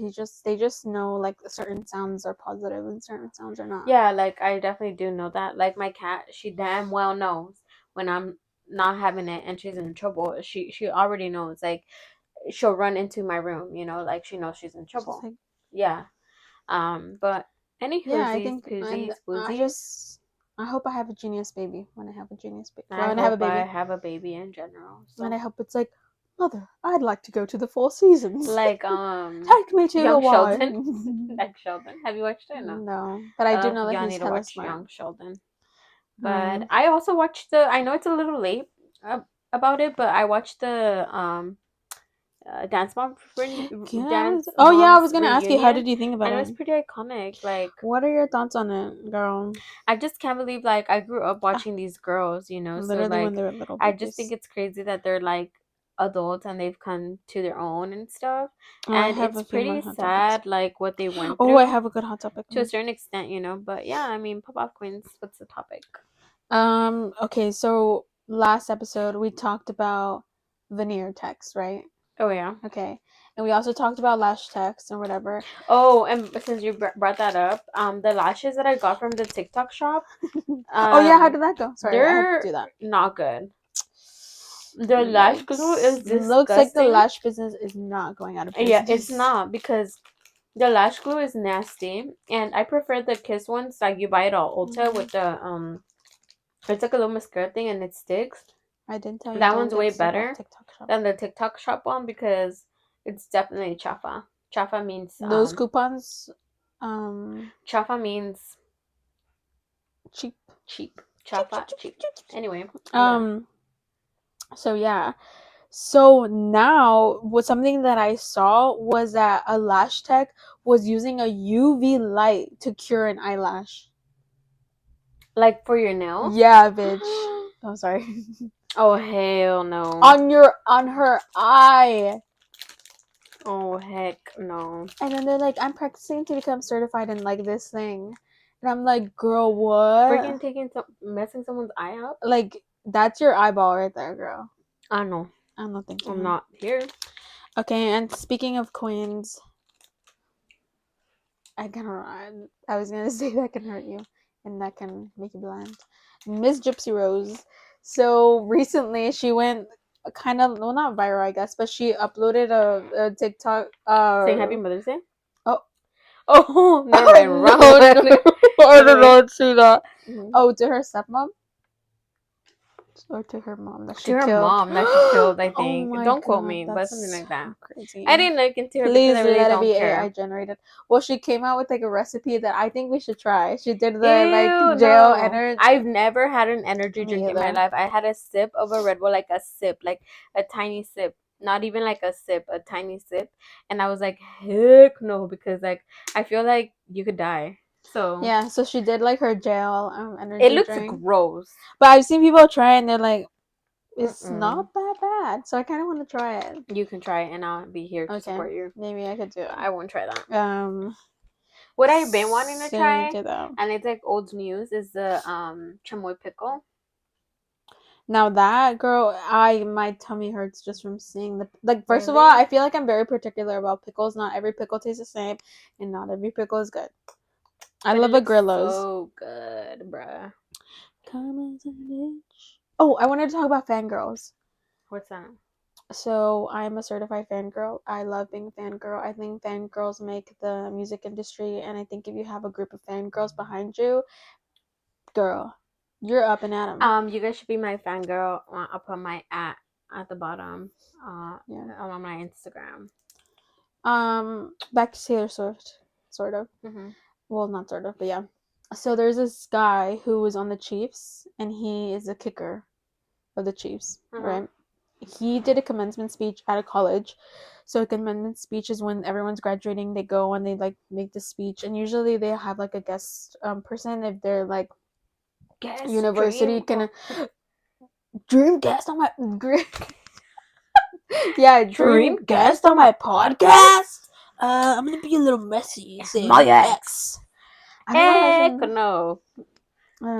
they just know like certain sounds are positive and certain sounds are not.
Yeah, like I definitely do know that. Like my cat, she damn well knows when I'm not having it and she's in trouble. She already knows. Like she'll run into my room. Like she knows she's in
She's
trouble.
like,
Yeah. But any
yeah, I
hoosies,
think, and
poozies, boozies.
I hope I have a genius baby when I have a genius baby.
I
When I have a
hope I
baby,
have a baby in general.
and I
So
hope it's like, mother, I'd like to go to the Four Seasons.
like
Take me to the
Young Sheldon.
wine.
Like Sheldon. Have you watched it? No.
No, but I do know that
Y'all
he's
need to
hella
watch
smart.
Young Sheldon. But
Um,
I also watched I know it's a little late about it, but I watched the
yes.
Dance
Oh yeah, I was
Moms
gonna ask you, how
reunion,
did you think about
and it was
it?
pretty iconic. Like
What are your thoughts on it, girl?
I just can't believe like I grew up watching these girls, so
Literally when
like
they were little
I just think
babies.
it's crazy that they're like adults and they've come to their own and stuff.
Oh, I
And
have
it's
a few more
pretty
hot topics.
sad, like what they went
Oh, I
through
have a good hot topic.
to a certain extent, you know. But yeah, I mean, pop off queens. What's the topic?
Okay, so last episode we talked about veneer text, right?
Oh yeah.
Okay. And we also talked about lash text and whatever.
Oh, and since you brought that up, the lashes that I got from the TikTok shop,
Oh yeah, how did that go? Sorry, I had to
they're
do that.
not good. The lash glue
Yikes.
is
Looks like the
disgusting.
lash business is not going out of
Yeah,
business.
it's not because the lash glue is nasty, and I prefer the Kiss ones. Like you buy it all Ulta with the. It's like a little mascara thing and it sticks.
I didn't tell you
That
don't
one's
get
way
stuff off
better
TikTok shop.
than the TikTok shop one because it's definitely chafa. Chafa means
Those coupons,
chafa means
cheap.
cheap.
Cheap,
Chafa
cheap,
cheap.
cheap, cheap.
Anyway,
So yeah. So now, what something that I saw was that a lash tech was using a UV light to cure an eyelash.
like for your nail?
Yeah, bitch. I'm sorry.
Oh hell no.
On her eye.
Oh heck no.
And then they're like, I'm practicing to become certified in like this thing. And I'm like, girl, what?
Freaking messing someone's eye up?
Like, that's your eyeball right there, girl.
I know.
I'm not thinking.
I'm not here.
Okay, and speaking of queens, I was gonna say that can hurt you and that can make you blind. Miss Gypsy Rose. So recently she went kind of, well, not viral, I guess, but she uploaded a TikTok.
Saying Happy Mother's Day?
Oh.
Oh, never mind.
No,
Wrong
no,
one.
I did
Anyway.
not see that.
Mhm.
Oh, to her stepmom? Or to her mom that she
To her
killed?
mom that she killed, I
Oh
think.
my
Don't quote
god,
me, but
that's
something like that.
crazy.
I didn't look into her
Please
because I really
let it
don't
be
care.
AI generated. Well, she came out with like a recipe that I think we should try. She did the
Ew,
jail
no.
energy.
I've never had an energy
Me
drink in my
either.
life. I had a sip of a Red Bull, like a sip, like a tiny sip. Not even like a sip, a tiny sip. And I was like, heck no, because like I feel like you could die. So
Yeah, so she did like her jail energy
it looks
drink.
gross.
But I've seen people try it and they're like, it's
Mm-mm.
not that bad. So I kind of want to try it.
You can try it and I'll be here to
Okay,
support you.
maybe I could do it.
I won't try that.
Um,
What I've been wanting to
so
try,
you did that.
and it's like old news, is the chamoy pickle.
Now that girl, my tummy hurts just from seeing the like. First of all,
Really?
I feel like I'm very particular about pickles. Not every pickle tastes the same, and not every pickle is good. I
But
love
it
a
looks
Grillo's.
so good, bruh.
Come as a bitch. Oh, I wanted to talk about fangirls.
What's that?
So I'm a certified fangirl. I love being a fangirl. I think fangirls make the music industry, and I think if you have a group of fangirls behind you, girl, you're up and at 'em.
You guys should be my fangirl. I'll put my at the bottom.
Yeah.
On my Instagram.
Back to Taylor Swift, sort of.
Mm-hmm.
Well, not sort of, but yeah. So there's this guy who was on the Chiefs, and he is a kicker of the Chiefs, right? He did a commencement speech at a college. So a commencement speech is when everyone's graduating, they go and they like make the speech, and usually they have like a guest person if they're like
Guest
university
dream.
dream guest on my yeah,
Dream
dream guest on my podcast. I'm gonna be a little messy. Say
My
X. I don't know how
Heck
to.
no.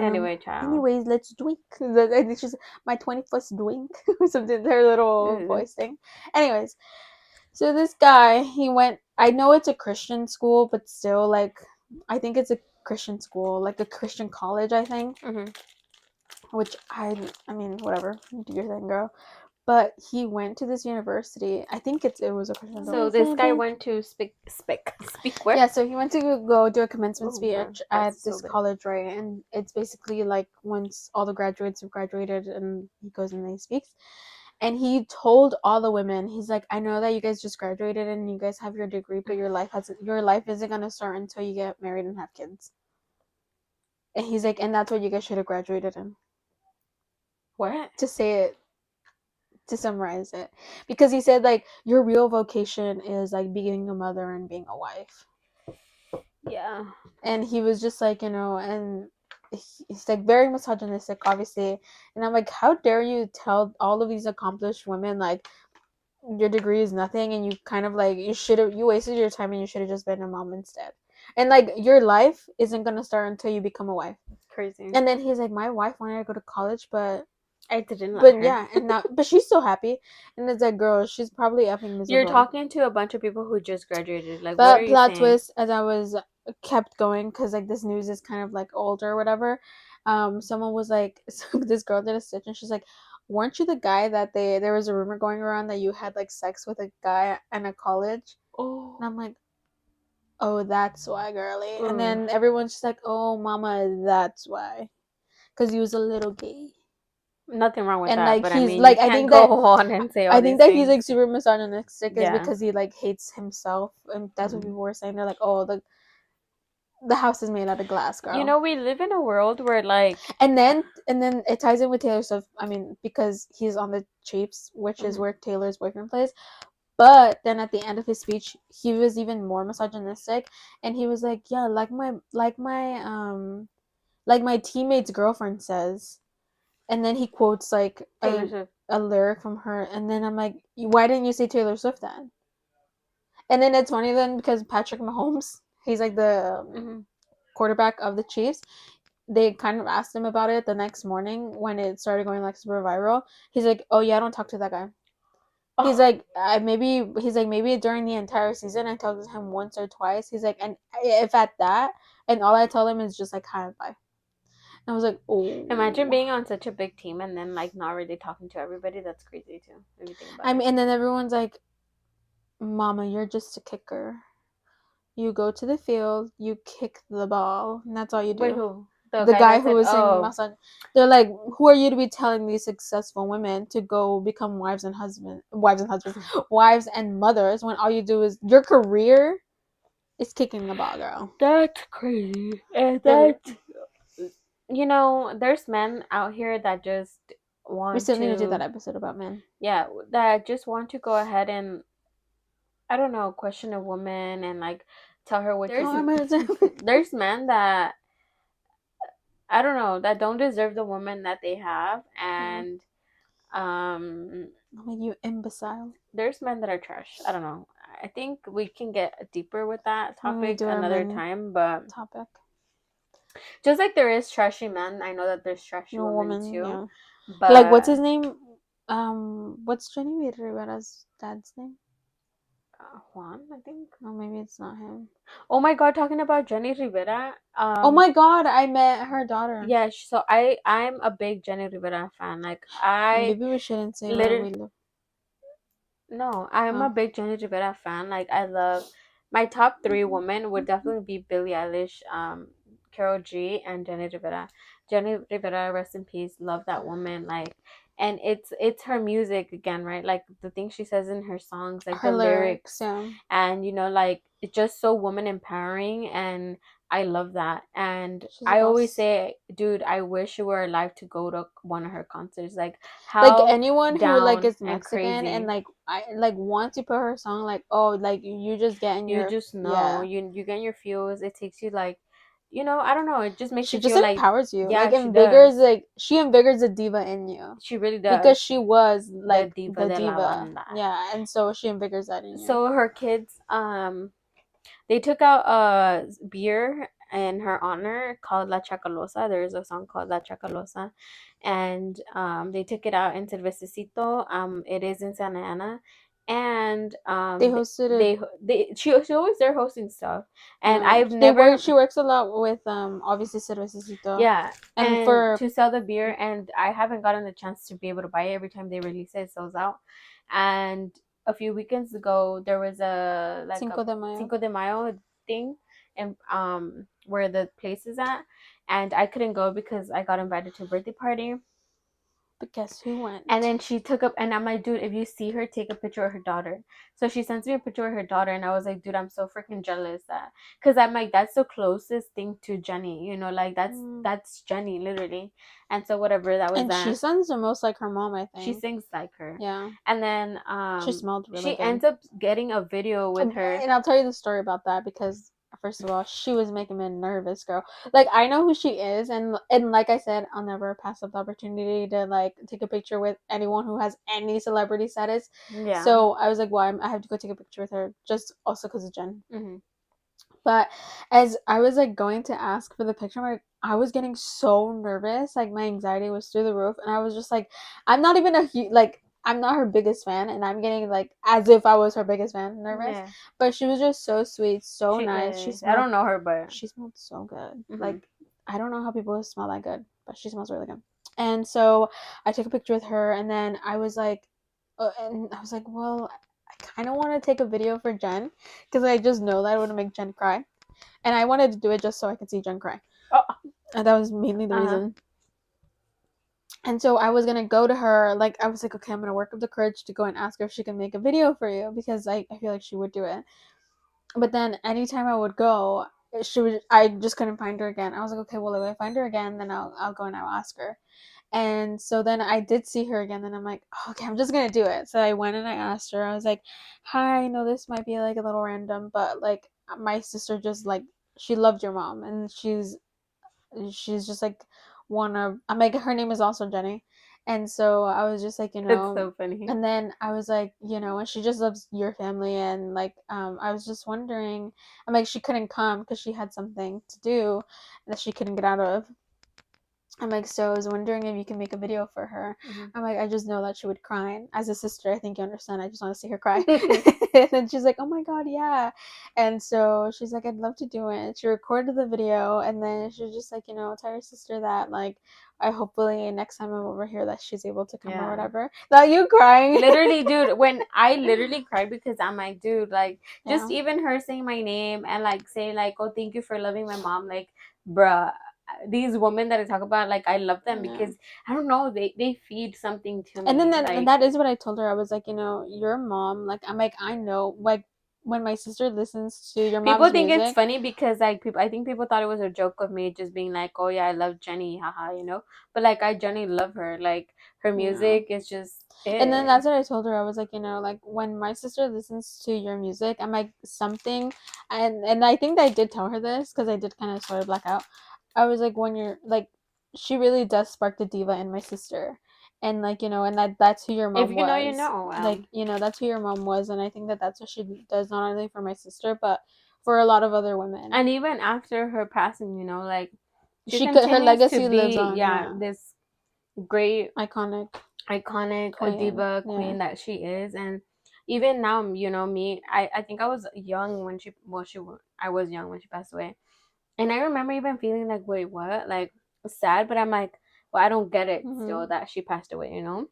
Anyway, child.
Anyways, let's drink. I think she's my 21st drink or something. Her little voice thing. Anyways, so this guy, he went. I know it's a Christian school, but still, like, I think it's a Christian school, like a Christian college. I think.
Mm-hmm.
Which I mean, whatever. Do your thing, girl. But he went to this university. I think it was a Christian.
So this guy went to speak where?
Yeah, so he went to go do a commencement speech
Wow,
at
so
this
big.
college, right? And it's basically like once all the graduates have graduated, and he goes and he speaks. And he told all the women, he's like, I know that you guys just graduated and you guys have your degree, but your life isn't gonna start until you get married and have kids. And he's like, and that's what you guys should have graduated in.
What?
To say it, to summarize it, because he said like your real vocation is like being a mother and being a wife.
Yeah.
And he was just like, and he's like very misogynistic, obviously. And I'm like, how dare you tell all of these accomplished women like your degree is nothing, and you kind of like you wasted your time and you should have just been a mom instead. And like your life isn't gonna start until you become a wife.
Crazy.
And then he's like, my wife wanted to go to college,
I didn't let her.
yeah, and now but she's so happy. And it's like, girl, she's probably effing
You're
miserable.
talking to a bunch of people who just graduated. Like, what are
But
you
plot
saying?
twist, as I was kept going, because like this news is kind of like old or whatever. Someone was like, so this girl did a stitch, and she's like, weren't you the guy that there was a rumor going around that you had like sex with a guy in a college? And
Oh.
I'm like, oh, that's why, girly. And
Ugh.
then everyone's just like, oh, mama, that's why, because he was a little gay.
Nothing wrong with
And
that,
like
but I
he's
mean, you
like, I
can't
think that
go on and say all
I think
these
that he's
things.
like super misogynistic is
Yeah.
because he like hates himself, and that's what
Mm.
people were saying. They're like, oh, the house is made out of glass,
You
girl.
know, we live in a world where, like,
And then it ties in with Taylor Swift. I mean, because he's on the Chiefs, which is
mhm.
where Taylor's boyfriend plays. But then at the end of his speech, he was even more misogynistic, and he was like, "Yeah, like my teammate's girlfriend says." And then he quotes like
Taylor Swift.
a lyric from her, and then I'm like, "Why didn't you say Taylor Swift then?" And then it's funny then because Patrick Mahomes, he's like the
Hmm.
quarterback of the Chiefs. They kind of asked him about it the next morning when it started going like super viral. He's like, "Oh yeah, I don't talk to that guy." He's
Oh,
like, maybe during the entire season I talked to him once or twice. He's like, and if at that, and all I tell him is just like hi and bye. And I was like,
imagine
oh.
being on such a big team and then like not really talking to everybody. That's crazy too. If you think about
I
it.
mean, and then everyone's like, "Mama, you're just a kicker. You go to the field, you kick the ball, and that's all you
Wait,
do."
who? The
The
guy
guy
that
who
said,
was saying
"Oh,
massage, they're like, who are you to be telling these successful women to go become wives and mothers when all you do is your career is kicking the ball, girl.
that's crazy." And
It,
that, you know, there's men out here that just
we
want
still need to do that
to,
episode about men.
yeah, that just want to go ahead and, I don't know, question a woman and like tell her what
Oh,
to
I'm gonna say,
do. There's men that, I don't know, that don't deserve the woman that they have,
yeah.
and um
I'm like, you imbecile.
there's men that are trash. I don't know. I think we can get deeper with that
When we
topic
do our
another
men
time, but
topic,
just like there is trashy men, I know that there's trashy
no
women
woman,
too.
yeah. Like, what's
But
his name? What's Jenny Rivera's dad's name?
Juan, I think.
No, maybe it's not him.
Oh my god, talking about Jenny Rivera.
Oh my god, I met her daughter.
Yeah, so I'm a big Jenny Rivera fan. Like I
Maybe we shouldn't say where
literally
we live.
no, I'm a
Oh,
big Jenny Rivera fan. Like I love my top three women would definitely be Billie Eilish, Carol G, and Jenny Rivera. Jenny Rivera, rest in peace. Love that woman. Like, and it's her music again, right? Like the things she says in her songs, like
her
the
lyrics,
lyrics,
yeah.
and you know, like it's just so woman empowering, and I love that. And
She's a
I always
boss.
say, dude, I wish you were alive to go to one of her concerts. Like
Like
how
anyone who like
down
is
and
Mexican and
crazy.
like I like once you put her song, like, oh, like you just get in
You
your,
just know
yeah.
you get your feels. It takes you like, you know, I don't know. It just makes
She
you
just
feel like,
empowers you.
yeah,
Like
she does.
invigorates, like she invigorates the diva in you.
She really
Because
does.
she was
The
like
diva
the
de la
diva.
banda.
Yeah, and so she invigorates that in you.
So her kids, they took out a beer in her honor called La Chacalosa. There is a song called La Chacalosa, and they took it out in Cervecito. It is in Santa Ana, and
They hosted it.
she's always there hosting stuff, and
Yeah,
I've never.
she works a lot with obviously Cervecito.
Yeah,
And
and
for
to sell the beer, and I haven't gotten the chance to be able to buy it. Every time they release it, it sells out. And a few weekends ago, there was a like a
Cinco de Mayo.
Cinco de Mayo thing, and where the place is at, and I couldn't go because I got invited to a birthday party.
But guess who
And
went?
then she took up, and I'm like, dude, if you see her, take a picture of her daughter. So she sends me a picture of her daughter, and I was like, dude, I'm so freaking jealous that, because I'm like, that's the closest thing to Jenny, you know, like
Mm.
that's Jenny literally. And so whatever, that was
And she
that.
sounds the most like her mom, I
She
think.
sings like her,
Yeah.
and then
She smelled really
she
good.
ends up getting a video with her.
And I'll tell you the story about that because first of all, she was making me nervous, girl. Like, I know who she is, and like I said, I'll never pass up the opportunity to like take a picture with anyone who has any celebrity status.
Yeah.
So I was like, well, I have to go take a picture with her, just also because of Jen.
Mm-hmm.
But as I was like going to ask for the picture, I was getting so nervous. Like my anxiety was through the roof, and I was just like, I'm not even like I'm not her biggest fan, and I'm getting like as if I was her biggest fan nervous.
Yeah.
But she was just so sweet, so
She
nice.
is. I don't know her, but
She smelled so good.
mm-hmm.
Like I don't know how people smell that good, but she smells really good. And so I took a picture with her, and then I was like, well, I kind of want to take a video for Jen because I just know that I want to make Jen cry, and I wanted to do it just so I could see Jen cry.
Oh.
And that was mainly the
Uh-huh.
reason. And so I was gonna go to her, like I was like, okay, I'm gonna work up the courage to go and ask her if she can make a video for you because I feel like she would do it. But then anytime I would go, I just couldn't find her again. I was like, okay, well if I find her again, then I'll go and I'll ask her. And so then I did see her again, and I'm like, oh, okay, I'm just gonna do it. So I went and I asked her. I was like, hi, I know this might be like a little random, but like my sister just like she loved your mom, and she's just like one of I'm like her name is also Jenny. And so I was just like,
That's so funny.
and then I was like, and she just loves your family, and like I was just wondering, I'm like she couldn't come because she had something to do that she couldn't get out of. I'm like, so I was wondering if you can make a video for her.
Mm-hmm.
I'm like, I just know that she would cry. And as a sister, I think you understand. I just want to see her cry. And she's like, oh my God, yeah. And so she's like, I'd love to do it. She recorded the video, and then she was just like, tell your sister that, like, I hopefully next time I'm over here that she's able to come or
Yeah.
whatever. Now you crying.
Literally, dude, when I literally cried because I'm like, dude, like, just
Yeah.
even her saying my name and like saying like, oh, thank you for loving my mom, like, bruh, these women that I talk about, like, I love them
Yeah.
because I don't know, they feed something to
And then
me,
and
like.
that is what I told her. I was like, your mom, like I'm like, I know, like when my sister listens to your
People
mom's
think it's
music.
funny because like people, I think people thought it was a joke of me just being like, oh yeah, I love Jenny, haha, you know. But like I genuinely love her. Like her
Yeah.
music is just
And then
it.
that's what I told her. I was like, like when my sister listens to your music, I'm like something, and I think I did tell her this because I did kind of sort of black out. I was like, when you're like, she really does spark the diva in my sister, and like and that's who your
If
mom
you know, you
was.
know.
Like that's who your mom was, and I think that's what she does not only for my sister but for a lot of other women.
And even after her passing, you know, like she
Her
continues to
legacy lives
be,
on.
yeah,
Yeah,
this great,
iconic
iconic
queen.
diva
Yeah.
queen that she is. And even now, you know, me, I think I was young when she, well, I was young when she passed away. And I remember even feeling like, wait, what? Like sad, but I'm like, well, I don't get it still
Mm-hmm.
that she passed away, you know?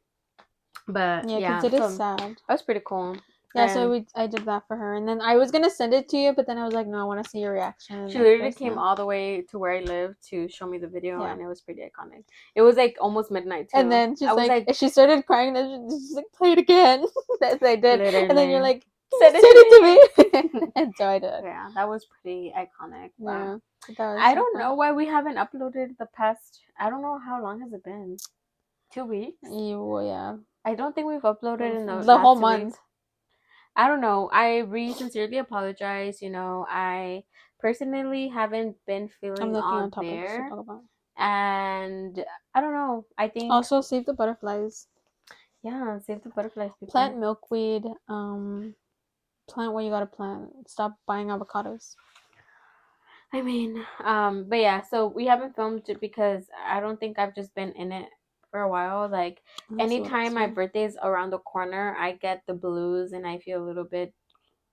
But
Yeah, because
yeah,
it is
so
sad.
that was pretty cool.
Yeah, so
And
I did that for her, and then I was gonna send it to you, but then I was like, no, I want to see your reaction
she
like
literally came
firsthand.
all the way to where I live to show me the video,
Yeah,
and it was pretty iconic. It was like almost midnight
and
too.
then
I was like,
she started crying, and she's like, play it again. As I did, and then you're
literally,
like, can you
send
send
it
it to
to
me?
me.
And so I did.
Yeah, that was pretty iconic. But
Yeah, that was
I
so
don't
fun.
know why we haven't uploaded the past. I don't know how long has it been. 2 weeks.
Yeah,
I don't think we've uploaded in the
the whole
last 2 weeks.
month.
I don't know. I really sincerely apologize. You know, I personally haven't been
I'm
feeling
looking
all
on topics to
there.
talk about.
And I don't know. I think,
Also, save the butterflies.
yeah, save the butterflies,
Plant
people.
milkweed. Plant what you gotta plant. Stop buying avocados.
I mean, but yeah, so we haven't filmed it because I don't think I've just been in it for a while. Like,
Let me see what
anytime
else
my
we have.
birthday's around the corner, I get the blues and I feel a little bit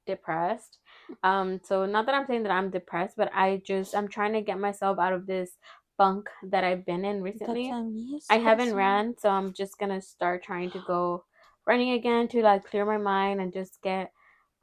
depressed. So not that I'm saying that I'm depressed, but I'm trying to get myself out of this funk that I've been in
That's
recently.
a mi
I haven't
espresso.
ran, so I'm just gonna start trying to go running again to like clear my mind and just get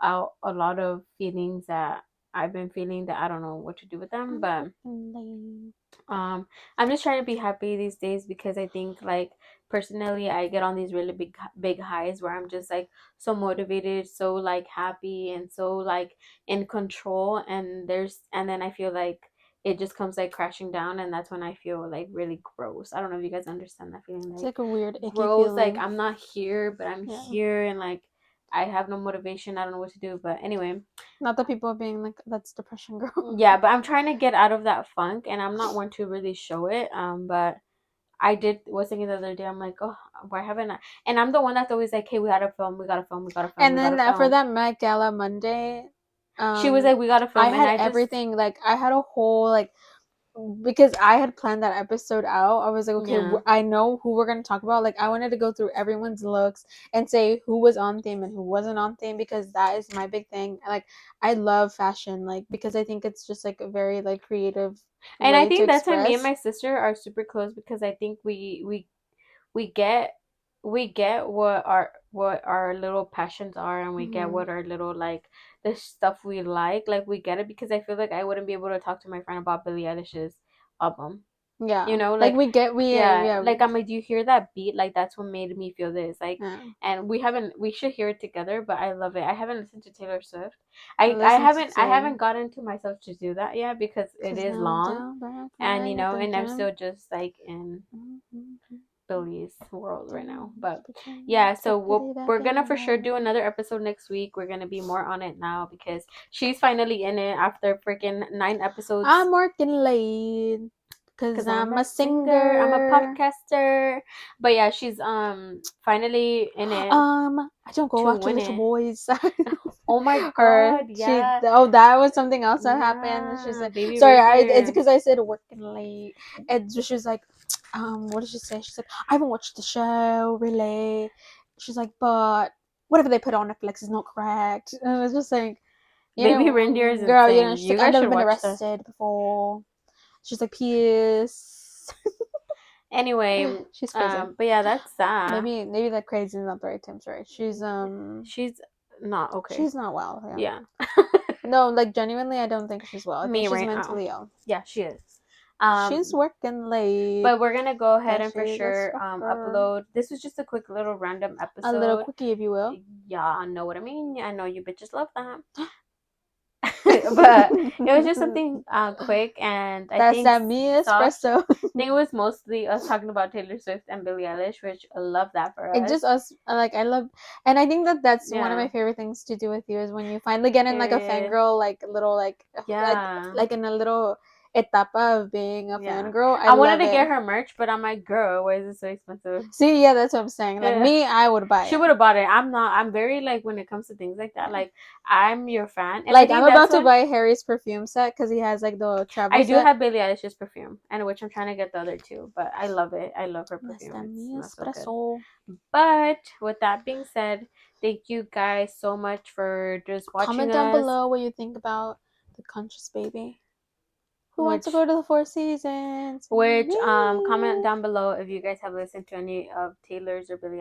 out a lot of feelings that I've been feeling that I don't know what to do with them.
I'm
But
fucking late.
um I'm just trying to be happy these days because I think, like, personally I get on these really big highs where I'm just like so motivated, so like happy, and so like in control. And then I feel like it just comes like crashing down, and that's when I feel like really gross. I don't know if you guys understand that feeling,
It's
like
like a weird icky
gross, like
feeling.
I'm not here but I'm
Yeah.
here, and like I have no motivation. I don't know what to do. But anyway,
Not the people being like, that's depression, girl.
yeah. But I'm trying to get out of that funk, and I'm not one to really show it. But I did was thinking the other day. I'm like, oh, why haven't I? And I'm the one that's always like, hey, we gotta film, we gotta film, we gotta film,
And
we gotta
then for
film.
that Met Gala Monday,
She was like, we gotta
I
film, and
had
I just
everything. Like, I had a whole, like, because I had planned that episode out. I was like, okay,
yeah.
I know who we're gonna talk about. Like, I wanted to go through everyone's looks and say who was on theme and who wasn't on theme, because that is my big thing. Like, I love fashion, like, because I think it's just like a very like creative
And I
way to
think that's why me and
express.
my sister are super close because I think we get we get what our little passions are, and we get
Mm-hmm.
what our little like the stuff we like we get it because I feel like I wouldn't be able to talk to my friend about Billie Eilish's album. You
Yeah,
know,
like
like
we get we
yeah,
yeah
like I'm like, do you hear that beat? Like that's what made me feel this. Like,
yeah.
and we should hear it together. But I love it. I haven't listened to Taylor Swift.
I
I
listened
haven't I
to
haven't gotten to myself to do that yet because it
cause
is
I'm
long,
down back
and
right at the
and I'm
gym.
still just like in Billie's world right now. But
Pretend,
yeah, so we're gonna for sure do another episode next week. We're gonna be more on it now because she's finally in it after freaking 9 episodes.
I'm working late because
Cause I'm
I'm
a
a
singer, I'm a
singer.
podcaster. But yeah, she's finally in it
I don't go
to
after
win
little
it.
boys.
Oh my
Her,
god,
she,
yeah.
oh, that was something else that happened. She's
Yeah,
like,
baby
sorry, it's
reindeer.
because I said working late. And she was like, what did she say? She's like, I haven't watched the show, really. She's like, but whatever they put on Netflix is not correct. And I was just like, you
Baby reindeer
know,
is
girl,
insane.
she's
You
like, I've
guys
never
should
been
watch that.
arrested before. She's like, peace.
Anyway,
She's crazy.
but yeah, that's that.
Maybe that crazy is not the right term. Sorry,
She's not okay.
she's not well.
Yeah.
Yeah. No, like genuinely, I don't think she's well. I think
Me
she's
right now.
mentally ill.
Yeah, she is.
She's working late,
But we're gonna go ahead
cause
and for
she's a
sure
sucker.
upload. This was just a quick little random
A little
episode.
quickie, if you will.
Yeah, I know what I mean. I know you bitches love that. But it was just something quick, and I
That's
think
that me
Sauce.
espresso.
I think it was mostly us talking about Taylor Swift and Billie Eilish, which I love that for
It's
us.
just us. Like, I love, and I think that that's one of
Yeah.
my favorite things to do with you is when you finally get in like a
Period.
fangirl, like little
Yeah.
like in a little etapa of being a
Yeah.
fangirl. I
I wanted
love
to get
it.
her merch, but I'm like, girl, why is it so expensive?
See, yeah, that's what I'm saying. Like
Yeah.
me, I would buy
She
it.
would have bought it. I'm not. I'm very like when it comes to things like that. Like I'm your fan, and I
Like, I'm
think that's
about to
what
buy Harry's perfume set because he has like the travel
I do
set.
have Billie Eilish's perfume, and which I'm trying to get the other two. But I love it. I love her
That's
perfume.
that
It
me
smells so good.
espresso.
But with that being said, thank you guys so much for just watching
Comment down
us.
below what you think about the Conscious Baby. Who wants to
Which
go to the Four Seasons?
comment
Me.
down below if you guys have listened to any of Taylor's or Billie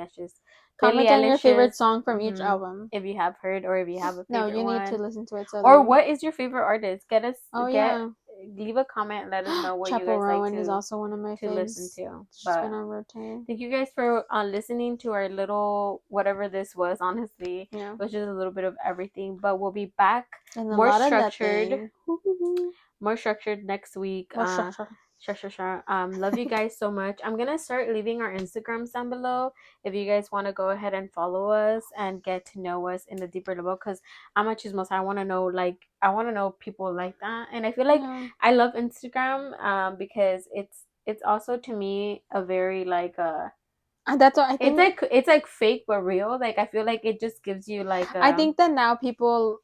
Comment on your favorite
Eilish's.
song from each album.
If you have heard or if you have a
No,
favorite
you need to
one.
listen to it so
Or
that.
what is your favorite artist?
Oh yeah,
Leave a comment and let us know what you
Chapel
guys like
Rowan is also one of my
to listen
faves.
to.
She's been
But
on rotate.
thank you guys for listening to our little whatever this was. Honestly,
Yeah,
it was just a little bit of everything. But we'll be back
and a
more
lot of
structured,
nothing.
next week.
More structure.
Sure. Love you guys so much. I'm gonna start leaving our Instagrams down below if you guys want to go ahead and follow us and get to know us in a deeper level. Cause I'm a chismos. I want to know people like that, and I feel like
Yeah.
I love Instagram because it's also to me a very like
And that's what I think.
it's like fake but real. Like I feel like it just gives you like
I think that now people,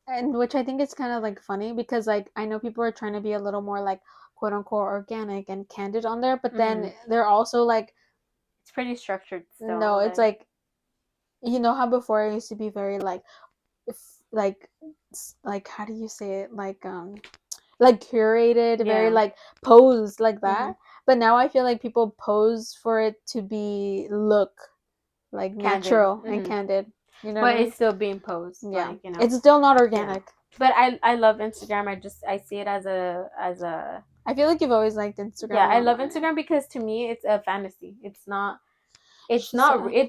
and which I think is kind of like funny because like I know people are trying to be a little more like quote unquote organic and candid on there, but then they're also like,
it's pretty structured
no,
still.
it's like, you know how before I used to be very like, if, like how do you say it, like curated, very like posed like that. But now I feel like people pose for it to be look like
Candid.
natural and candid. You know what
But
I mean?
it's still being posed.
Yeah,
Like, you know.
it's still not organic.
But I love Instagram. I see it as a
I feel like you've always liked Instagram.
yeah, I love Instagram because to me it's a fantasy. It's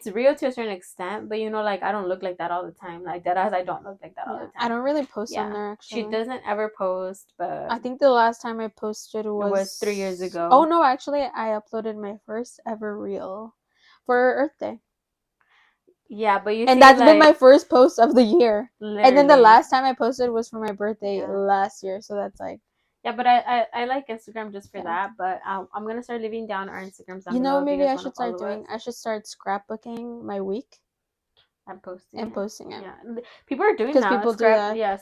real to a certain extent, but you know, like I don't look like that all the time. Like that as I don't look like that all the time.
I don't really post on there actually.
She doesn't ever post, but
I think the last time I posted
was 3 years ago.
Oh no, actually I uploaded my first ever reel for Earth Day.
Yeah, but you
And
see,
that's been my
like,
first post of the year. And then the
literally.
last time I posted was for my birthday
Yeah.
last year. So that's like,
Yeah, but I like Instagram just for
yeah.
that. But I'm gonna start leaving down our Instagrams down
You know
below
what
if you
maybe
guys
I
want to
should start
follow us.
doing? I should start scrapbooking my week
I'm posting
and
it.
posting it.
Yeah, people are doing
Because
that.
people do
Scrap,
that.
yeah,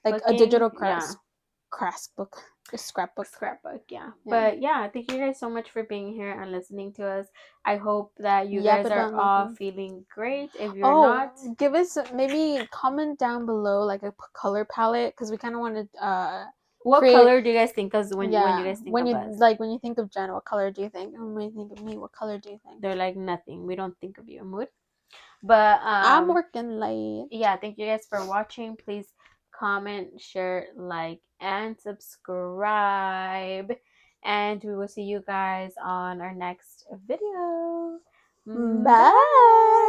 Like a
scrapbooking.
digital
Yeah,
book. A scrapbook.
scrapbook. Yeah,
Yeah.
but yeah, thank you guys so much for being here and listening to us. I hope that you
Yap
guys
it
are
down,
all
Loki.
feeling great. If you're
Oh,
not,
give us maybe comment down below like a color palette because we kind of want to
what
create.
color do you guys think? Cause when you
Yeah,
guys think of us,
when you think of Jen, what color do you think? And when you think of me, what color do you think?
they're like nothing. We don't think of you, mood. But
I'm working late.
yeah, thank you guys for watching. Please comment, share, like, and subscribe. And we will see you guys on our next video. Bye.
Bye.